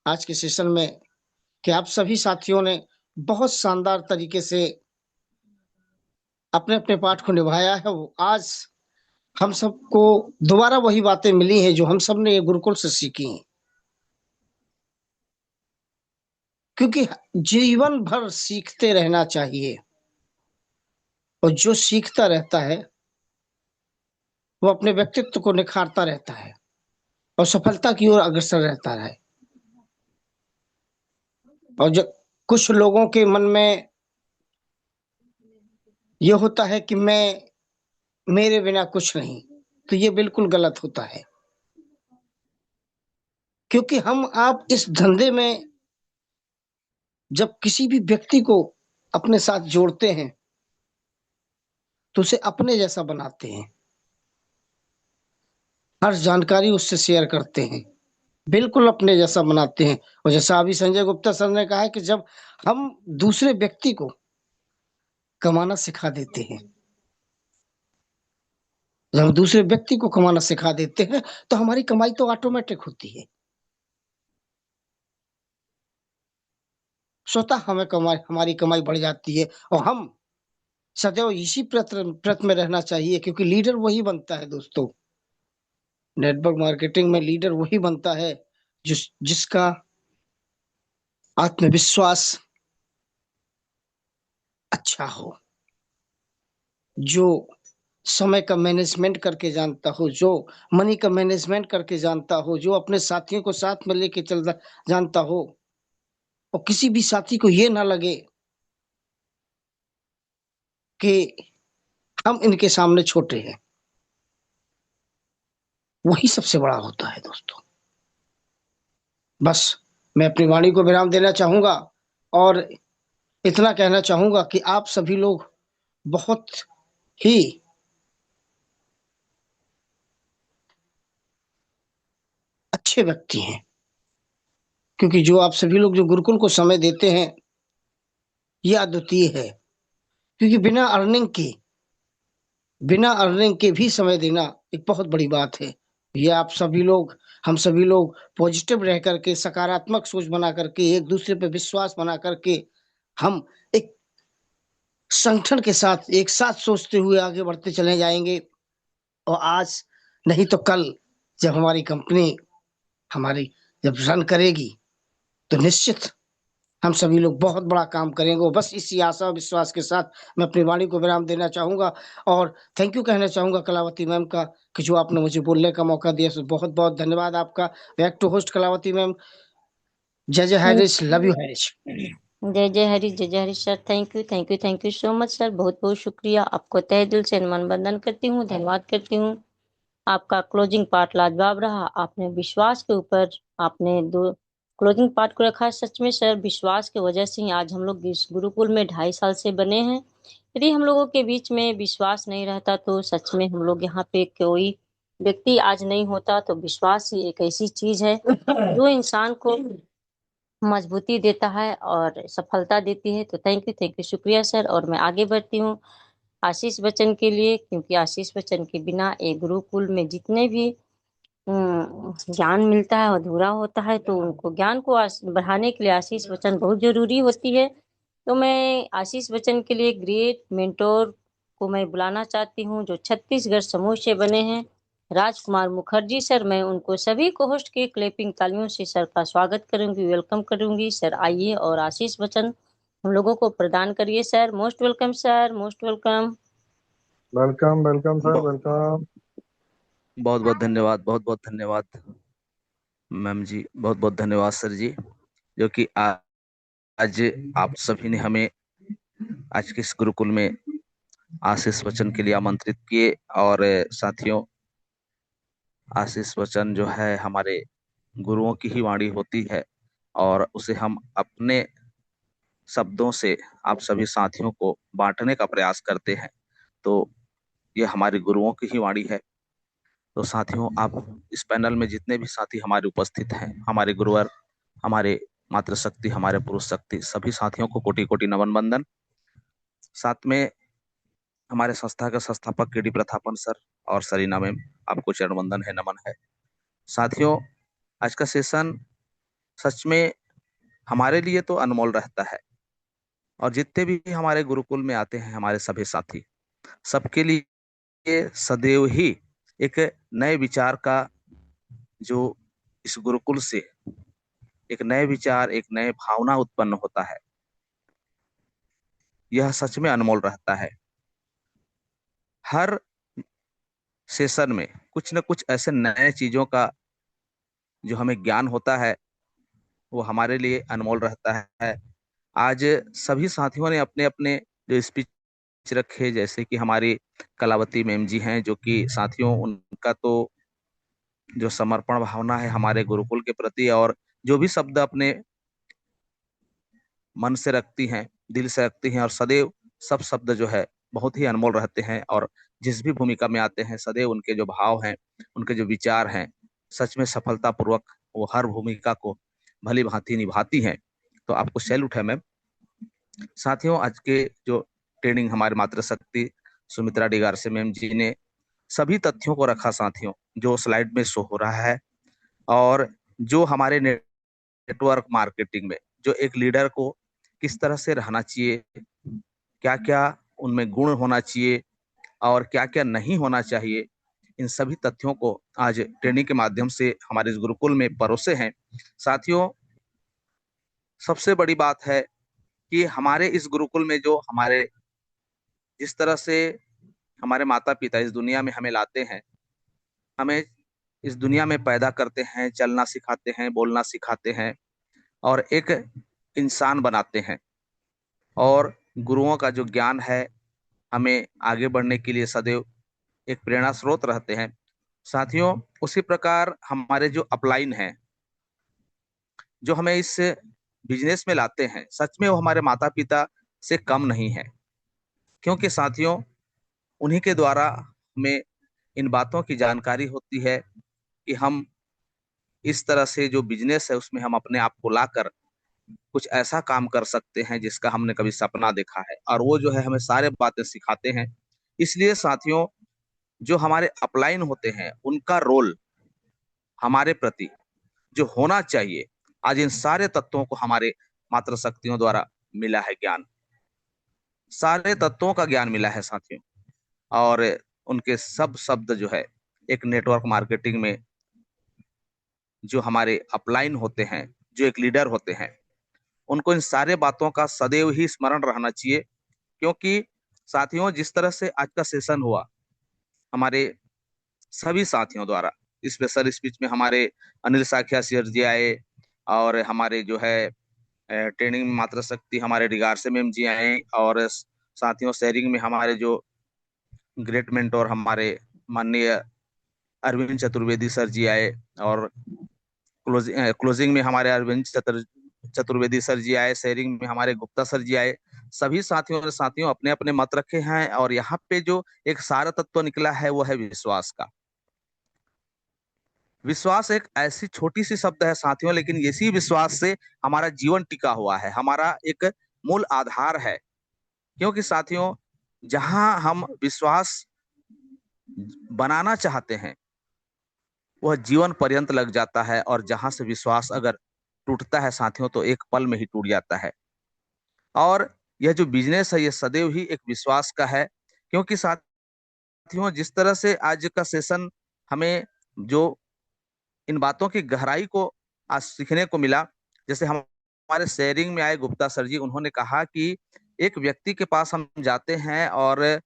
आज के सेशन में, कि आप सभी साथियों ने बहुत शानदार तरीके से अपने अपने पार्ट को निभाया है। वो आज हम सबको दोबारा वही बातें मिली हैं जो हम सब ने ये गुरुकुल से सीखी हैं। क्योंकि जीवन भर सीखते रहना चाहिए, और जो सीखता रहता है वो अपने व्यक्तित्व को निखारता रहता है और सफलता की ओर अग्रसर रहता है। और जो कुछ लोगों के मन में ये होता है कि मेरे बिना कुछ नहीं, तो ये बिल्कुल गलत होता है। क्योंकि हम आप इस धंधे में जब किसी भी व्यक्ति को अपने साथ जोड़ते हैं तो उसे अपने जैसा बनाते हैं, हर जानकारी उससे शेयर करते हैं, बिल्कुल अपने जैसा बनाते हैं। और जैसा अभी संजय गुप्ता सर ने कहा है कि जब हम दूसरे व्यक्ति को कमाना सिखा देते हैं, जब हम दूसरे व्यक्ति को कमाना सिखा देते हैं, तो हमारी कमाई तो ऑटोमेटिक होती है, स्वतः हमारी कमाई बढ़ जाती है। और हम सदैव इसी प्रत में रहना चाहिए, क्योंकि लीडर वही बनता है दोस्तों। नेटवर्क मार्केटिंग में लीडर वही बनता है जिसका आत्मविश्वास अच्छा हो, जो समय का मैनेजमेंट करके जानता हो, जो मनी का मैनेजमेंट करके जानता हो, जो अपने साथियों को साथ में लेके चलता जानता हो, और किसी भी साथी को ये ना लगे कि हम इनके सामने छोटे हैं। वही सबसे बड़ा होता है दोस्तों। बस मैं अपनी वाणी को विराम देना चाहूंगा, और इतना कहना चाहूंगा कि आप सभी लोग बहुत ही अच्छे व्यक्ति हैं, क्योंकि जो आप सभी लोग जो गुरुकुल को समय देते हैं ये अद्वितीय है। क्योंकि बिना अर्निंग के भी समय देना एक बहुत बड़ी बात है। ये आप सभी लोग, हम सभी लोग पॉजिटिव रह करके, सकारात्मक सोच बना करके, एक दूसरे पे विश्वास बना करके हम एक संगठन के साथ एक साथ सोचते हुए आगे बढ़ते चले जाएंगे। और आज नहीं तो कल जब हमारी कंपनी हमारी जब रन करेगी तो निश्चित हम सभी लोग बहुत बड़ा काम करेंगे। और बस इसी आशा और विश्वास के साथ मैं अपनी वाणी को विराम देना चाहूंगा और थैंक यू कहना चाहूंगा कलावती मैम का कि जो आपने मुझे बोलने का मौका दिया। सो बहुत बहुत धन्यवाद आपका। Back to host Kalavati ma'am. जय जय हरीश, लव यू हरीश। जय जय हरी, जय जय Hari sir. Thank you, thank you, thank you so much sir. बहुत बहुत शुक्रिया। आपको तहे दिल से नमन बंदन करती हूँ, धन्यवाद करती हूँ। आपका क्लोजिंग पार्ट लाजवाब रहा। आपने विश्वास के ऊपर आपने दो क्लोजिंग पार्ट को रखा है। सच में सर, विश्वास की वजह से ही आज हम लोग इस गुरुकुल में 2.5 साल से बने हैं। यदि हम लोगों के बीच में विश्वास नहीं रहता तो सच में हम लोग यहाँ पे कोई व्यक्ति आज नहीं होता। तो विश्वास ही एक ऐसी चीज है जो इंसान को मजबूती देता है और सफलता देती है। तो थैंक यू, शुक्रिया सर। और मैं आगे बढ़ती हूँ आशीष बच्चन के लिए, क्योंकि आशीष बच्चन के बिना एक गुरुकुल में जितने भी ज्ञान मिलता है अधूरा होता है। तो उनको ज्ञान को बढ़ाने के लिए आशीष बच्चन बहुत जरूरी होती है। तो मैं आशीष बच्चन के लिए ग्रेट मेंटोर को मैं बुलाना चाहती हूँ जो छत्तीसगढ़ समूह से बने हैं, राजकुमार मुखर्जी सर। मैं उनको सभी को होस्ट के क्लैपिंग तालियों से सर का स्वागत करूंगी, वेलकम करूंगी। सर आइए और आशीष बच्चन हम लोगों को प्रदान करिए sir. Most welcome sir, most welcome. Welcome welcome sir, welcome. बहुत बहुत धन्यवाद, बहुत बहुत धन्यवाद मैम जी, बहुत बहुत धन्यवाद सर जी, जो कि आज आप सभी ने हमें आज के इस गुरुकुल में आशीष वचन के लिए आमंत्रित किए। और साथियों, आशीष वचन जो है हमारे गुरुओं की ही वाणी होती है और उसे हम अपने शब्दों से आप सभी साथियों को बांटने का प्रयास करते हैं। तो ये हमारे गुरुओं की ही वाणी है। तो साथियों, आप इस पैनल में जितने भी साथी हमारे उपस्थित हैं, हमारे गुरुवर, हमारे मातृशक्ति, हमारे पुरुष शक्ति, सभी साथियों को कोटि कोटि नमन बंदन। साथ में हमारे संस्था के संस्थापक के डी प्रथापन सर और सरीना मैम, आपको चरण वंदन है, नमन है। साथियों, आज का सेशन सच में हमारे लिए तो अनमोल रहता है और जितने भी हमारे गुरुकुल में आते हैं हमारे सभी साथी, सबके लिए सदैव ही एक नए विचार का, जो इस गुरुकुल से एक नए विचार, एक नए भावना उत्पन्न होता है, यह सच में अनमोल रहता है। हर सेशन में कुछ न कुछ ऐसे नए चीजों का जो हमें ज्ञान होता है वो हमारे लिए अनमोल रहता है। आज सभी साथियों ने अपने अपने जो स्पीच रखे, जैसे कि हमारी कलावती मैम जी हैं, जो कि साथियों उनका तो जो समर्पण भावना है हमारे गुरुकुल के प्रति, और जो भी शब्द अपने मन से रखती हैं, दिल से रखती हैं, और सदैव सब शब्द जो है बहुत ही अनमोल रहते हैं। और जिस भी भूमिका में आते हैं सदैव उनके जो भाव हैं, उनके जो विचार हैं, सच में सफलतापूर्वक वो हर भूमिका को भली भांति निभाती हैं। तो आपको सैल्यूट है मैम। साथियों, आज के जो ट्रेनिंग हमारे मातृशक्ति सुमित्रा डिगार से मैम जी ने सभी तथ्यों को रखा साथियों, जो स्लाइड में शो हो रहा है, और जो हमारे नेटवर्क मार्केटिंग में जो एक लीडर को किस तरह से रहना चाहिए, क्या क्या उनमें गुण होना चाहिए और क्या क्या नहीं होना चाहिए, इन सभी तथ्यों को आज ट्रेनिंग के माध्यम से हमारे इस गुरुकुल में परोसे हैं। साथियों, सबसे बड़ी बात है कि हमारे इस गुरुकुल में जो हमारे जिस तरह से हमारे माता पिता इस दुनिया में हमें लाते हैं, हमें इस दुनिया में पैदा करते हैं, चलना सिखाते हैं, बोलना सिखाते हैं और एक इंसान बनाते हैं, और गुरुओं का जो ज्ञान है हमें आगे बढ़ने के लिए सदैव एक प्रेरणा स्रोत रहते हैं। साथियों, उसी प्रकार हमारे जो अपलाइन हैं, जो हमें इस बिजनेस में लाते हैं, सच में वो हमारे माता पिता से कम नहीं है, क्योंकि साथियों उन्हीं के द्वारा हमें इन बातों की जानकारी होती है कि हम इस तरह से जो बिजनेस है उसमें हम अपने आप को लाकर कुछ ऐसा काम कर सकते हैं जिसका हमने कभी सपना देखा है, और वो जो है हमें सारे बातें सिखाते हैं। इसलिए साथियों, जो हमारे अपलाइन होते हैं उनका रोल हमारे प्रति जो होना चाहिए, आज इन सारे तत्वों को हमारे मात्र शक्तियों द्वारा मिला है ज्ञान, सारे तत्वों का ज्ञान मिला है साथियों। और उनके सब शब्द जो है एक नेटवर्क मार्केटिंग में जो हमारे अपलाइन होते हैं, जो एक लीडर होते हैं, उनको इन सारे बातों का सदैव ही स्मरण रहना चाहिए। क्योंकि साथियों, जिस तरह से आज का सेशन हुआ हमारे सभी साथियों द्वारा, स्पेशल स्पीच में हमारे अनिल साखिया सर जी आए, और हमारे जो है ट्रेनिंग में मात्र शक्ति हमारे डिगार से मैम जी आए, और साथियों शेयरिंग में हमारे जो ग्रेट मेंटोर हमारे माननीय अरविंद चतुर्वेदी सर जी आए, और क्लोजिंग में हमारे अरविंद चतुर्वेदी सर जी आए, शेयरिंग में हमारे गुप्ता सर जी आए। सभी साथियों ने अपने अपने मत रखे हैं, और यहाँ पे जो एक सारा तत्व निकला है वो है विश्वास का। विश्वास एक ऐसी छोटी सी शब्द है साथियों, लेकिन इसी विश्वास से हमारा जीवन टिका हुआ है, हमारा एक मूल आधार है। क्योंकि साथियों, जहां हम विश्वास बनाना चाहते हैं वह जीवन पर्यंत लग जाता है, और जहां से विश्वास अगर टूटता है साथियों तो एक पल में ही टूट जाता है। और यह जो बिजनेस है ये सदैव ही एक विश्वास का है। क्योंकि साथियों, जिस तरह से आज का सेशन हमें जो इन बातों की गहराई को आज सीखने को मिला, जैसे हमारे शेयरिंग में आए गुप्ता सर जी, उन्होंने कहा कि एक व्यक्ति के पास हम जाते हैं और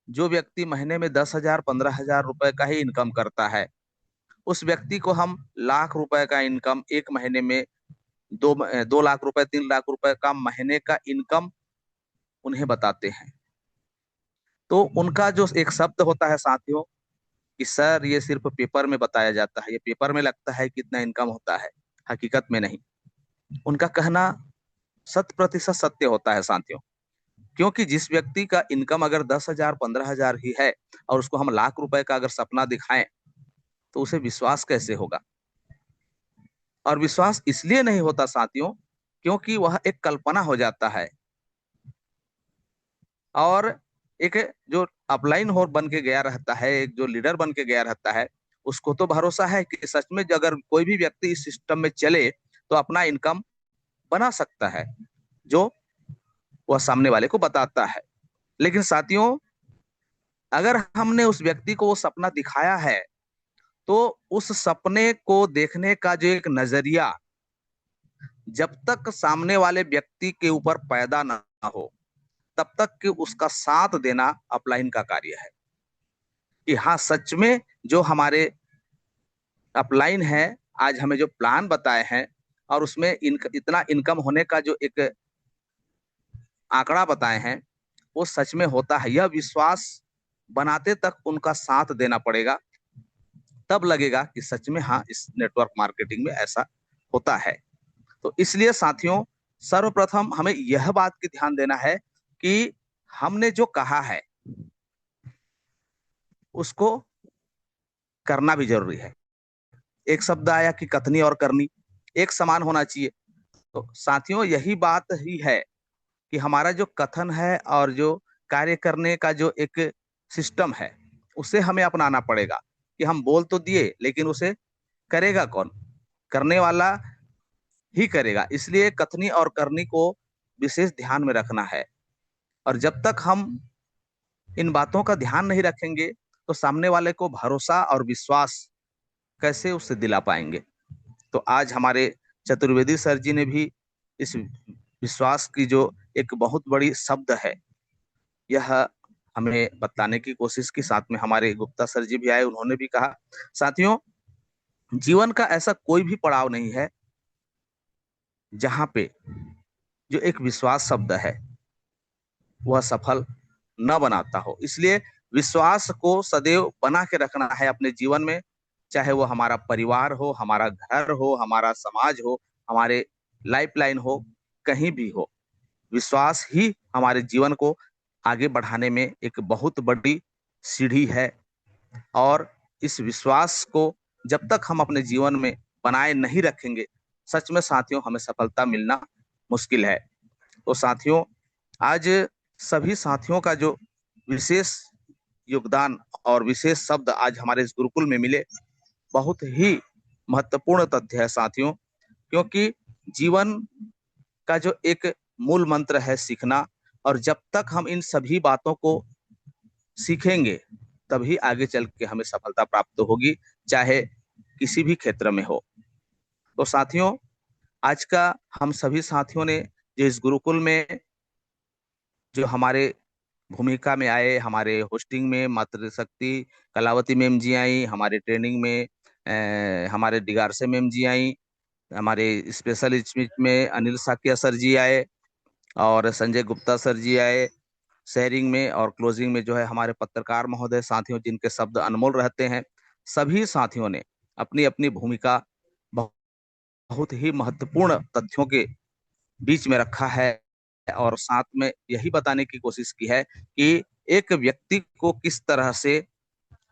जो व्यक्ति महीने में 10,000 15,000 रुपए का ही इनकम करता है, उस व्यक्ति को हम लाख रुपए का इनकम एक महीने में 2 लाख रुपए 3 लाख रुपए का महीने का इनकम उन्हें बताते हैं। तो उनका जो एक शब्द होता है साथियों कि सर ये सिर्फ पेपर में बताया जाता है, ये पेपर में लगता है कितना इनकम होता है, हकीकत में नहीं। उनका कहना 100% सत्य होता है साथियों। क्योंकि जिस व्यक्ति का इनकम अगर 10,000 15,000 ही है और उसको हम लाख रुपए का अगर सपना दिखाएं तो उसे विश्वास कैसे होगा। और विश्वास इसलिए नहीं होता साथियों क्योंकि वह एक कल्पना हो जाता है, और एक जो अपलाइन हो बन के गया रहता है, एक जो लीडर बन के गया रहता है, उसको तो भरोसा है कि सच में अगर कोई भी व्यक्ति इस सिस्टम में चले तो अपना इनकम बना सकता है, जो वह सामने वाले को बताता है। लेकिन साथियों, अगर हमने उस व्यक्ति को वो सपना दिखाया है तो उस सपने को देखने का जो एक नजरिया जब तक सामने वाले व्यक्ति के ऊपर पैदा ना हो तब तक कि उसका साथ देना अपलाइन का कार्य है। कि हाँ, सच में जो हमारे अपलाइन है आज हमें जो प्लान बताए हैं और उसमें इतना इनकम होने का जो एक आंकड़ा बताए हैं वो सच में होता है। यह विश्वास बनाते तक उनका साथ देना पड़ेगा, तब लगेगा कि सच में हाँ इस नेटवर्क मार्केटिंग में ऐसा होता है। तो इसलिए साथियों, सर्वप्रथम हमें यह बात की ध्यान देना है कि हमने जो कहा है उसको करना भी जरूरी है। एक शब्द आया कि कथनी और करनी एक समान होना चाहिए। तो साथियों, यही बात ही है कि हमारा जो कथन है और जो कार्य करने का जो एक सिस्टम है उसे हमें अपनाना पड़ेगा। कि हम बोल तो दिए लेकिन उसे करेगा कौन? करने वाला ही करेगा। इसलिए कथनी और करनी को विशेष ध्यान में रखना है। और जब तक हम इन बातों का ध्यान नहीं रखेंगे तो सामने वाले को भरोसा और विश्वास कैसे उससे दिला पाएंगे। तो आज हमारे चतुर्वेदी सर जी ने भी इस विश्वास की जो एक बहुत बड़ी शब्द है यह हमें बताने की कोशिश की। साथ में हमारे गुप्ता सर जी भी आए, उन्होंने भी कहा। साथियों, जीवन का ऐसा कोई भी पड़ाव नहीं है जहां पे जो एक विश्वास शब्द है वह सफल न बनाता हो। इसलिए विश्वास को सदैव बना के रखना है अपने जीवन में, चाहे वो हमारा परिवार हो, हमारा घर हो, हमारा समाज हो, हमारे लाइफलाइन हो, कहीं भी हो। विश्वास ही हमारे जीवन को आगे बढ़ाने में एक बहुत बड़ी सीढ़ी है। और इस विश्वास को जब तक हम अपने जीवन में बनाए नहीं रखेंगे, सच में साथियों हमें सफलता मिलना मुश्किल है। तो साथियों, आज सभी साथियों का जो विशेष योगदान और विशेष शब्द आज हमारे इस गुरुकुल में मिले, बहुत ही महत्वपूर्ण तथ्य है साथियों, क्योंकि जीवन का जो एक मूल मंत्र है सीखना, और जब तक हम इन सभी बातों को सीखेंगे तभी आगे चल के हमें सफलता प्राप्त होगी, चाहे किसी भी क्षेत्र में हो। तो साथियों, आज का हम सभी साथियों ने जो इस गुरुकुल में जो हमारे भूमिका में आए, हमारे होस्टिंग में मातृशक्ति कलावती मैम जी आई, हमारे ट्रेनिंग में हमारे डिगारसे मैम जी आई, हमारे स्पेशल स्पीच में अनिल साकिया सर जी आए और संजय गुप्ता सर जी आए, शेयरिंग में और क्लोजिंग में जो है हमारे पत्रकार महोदय साथियों, जिनके शब्द अनमोल रहते हैं। सभी साथियों ने अपनी अपनी भूमिका बहुत ही महत्वपूर्ण तथ्यों के बीच में रखा है और साथ में यही बताने की कोशिश की है कि एक व्यक्ति को किस तरह से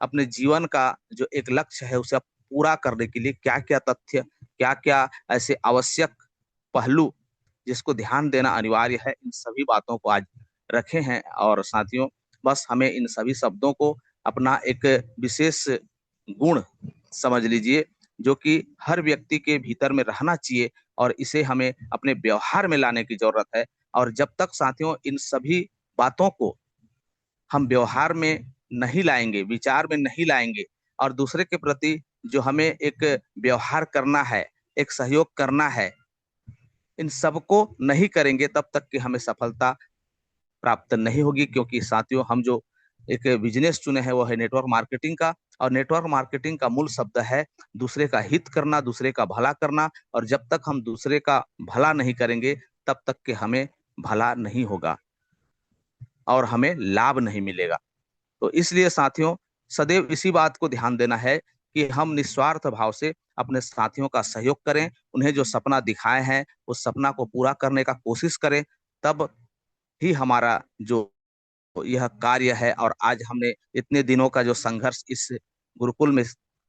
अपने जीवन का जो एक लक्ष्य है उसे पूरा करने के लिए क्या क्या तथ्य, क्या क्या ऐसे आवश्यक पहलू जिसको ध्यान देना अनिवार्य है, इन सभी बातों को आज रखे हैं। और साथियों, बस हमें इन सभी शब्दों को अपना एक विशेष गुण समझ लीजिए, जो कि हर व्यक्ति के भीतर में रहना चाहिए और इसे हमें अपने व्यवहार में लाने की जरूरत है। और जब तक साथियों इन सभी बातों को हम व्यवहार में नहीं लाएंगे, विचार में नहीं लाएंगे, और दूसरे के प्रति जो हमें एक व्यवहार करना है, एक सहयोग करना है, इन सबको नहीं करेंगे, तब तक कि हमें सफलता प्राप्त नहीं होगी। क्योंकि साथियों, हम जो एक बिजनेस चुने हैं वो है नेटवर्क मार्केटिंग का, और नेटवर्क मार्केटिंग का मूल शब्द है दूसरे का हित करना, दूसरे का भला करना। और जब तक हम दूसरे का भला नहीं करेंगे तब तक कि हमें भला नहीं होगा और हमें लाभ नहीं मिलेगा। तो इसलिए साथियों, सदैव इसी बात को ध्यान देना है कि हम निस्वार्थ भाव से अपने साथियों का सहयोग करें, उन्हें जो सपना दिखाए हैं उस सपना को पूरा करने का कोशिश करें, तब ही हमारा जो यह कार्य है और आज हमने इतने दिनों का जो संघर्ष इस गुरुकुल में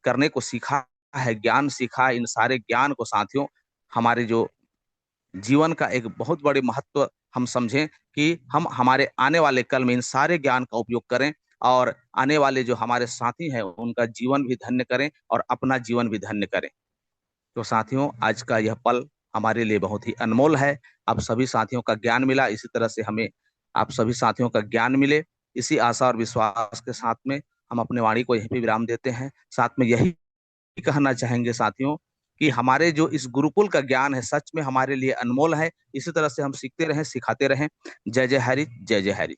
करने को सीखा है, ज्ञान सीखा, इन सारे ज्ञान को साथियों हमारे जो जीवन का एक बहुत बड़े महत्व हम समझें कि हम हमारे आने वाले कल में इन सारे ज्ञान का उपयोग करें और आने वाले जो हमारे साथी हैं उनका जीवन भी धन्य करें और अपना जीवन भी धन्य करें। तो साथियों, आज का यह पल हमारे लिए बहुत ही अनमोल है। आप सभी साथियों का ज्ञान मिला, इसी तरह से हमें आप सभी साथियों का ज्ञान मिले, इसी आशा और विश्वास के साथ में हम अपने वाणी को यहीं पे विराम देते हैं। साथ में यही कहना चाहेंगे साथियों कि हमारे जो इस गुरुकुल का ज्ञान है सच में हमारे लिए अनमोल है। इसी तरह से हम सीखते रहें, सिखाते रहें। जय जय हरि, जय जय हरि।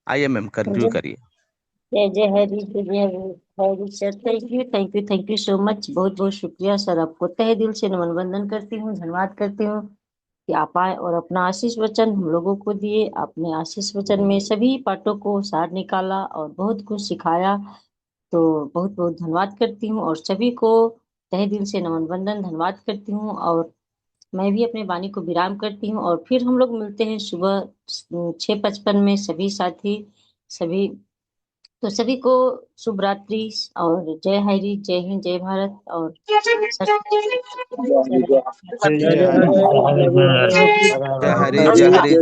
आइए मैम, कंटिन्यू करिए। जय जय हरि, जय Hari sir. Thank you so much. बहुत बहुत शुक्रिया सर, आपको तहे दिल से नमन वंदन करती हूँ, धन्यवाद करती हूँ कि आप आए और अपना आशीष वचन हम लोगों को दिए। आपने आशीष वचन में सभी पाठों को सार निकाला और बहुत कुछ सिखाया, तो बहुत बहुत धन्यवाद करती हूँ और सभी को तहे दिल से नमन वंदन धन्यवाद करती हूँ। और मैं भी अपने वाणी को विराम करती हूँ और फिर हम लोग मिलते हैं सुबह 6:55 में सभी साथी सभी। तो सभी को शुभ रात्रि और जय हरि, जय हिंद, जय भारत। और जय हरि, जय हरि, जय हरि।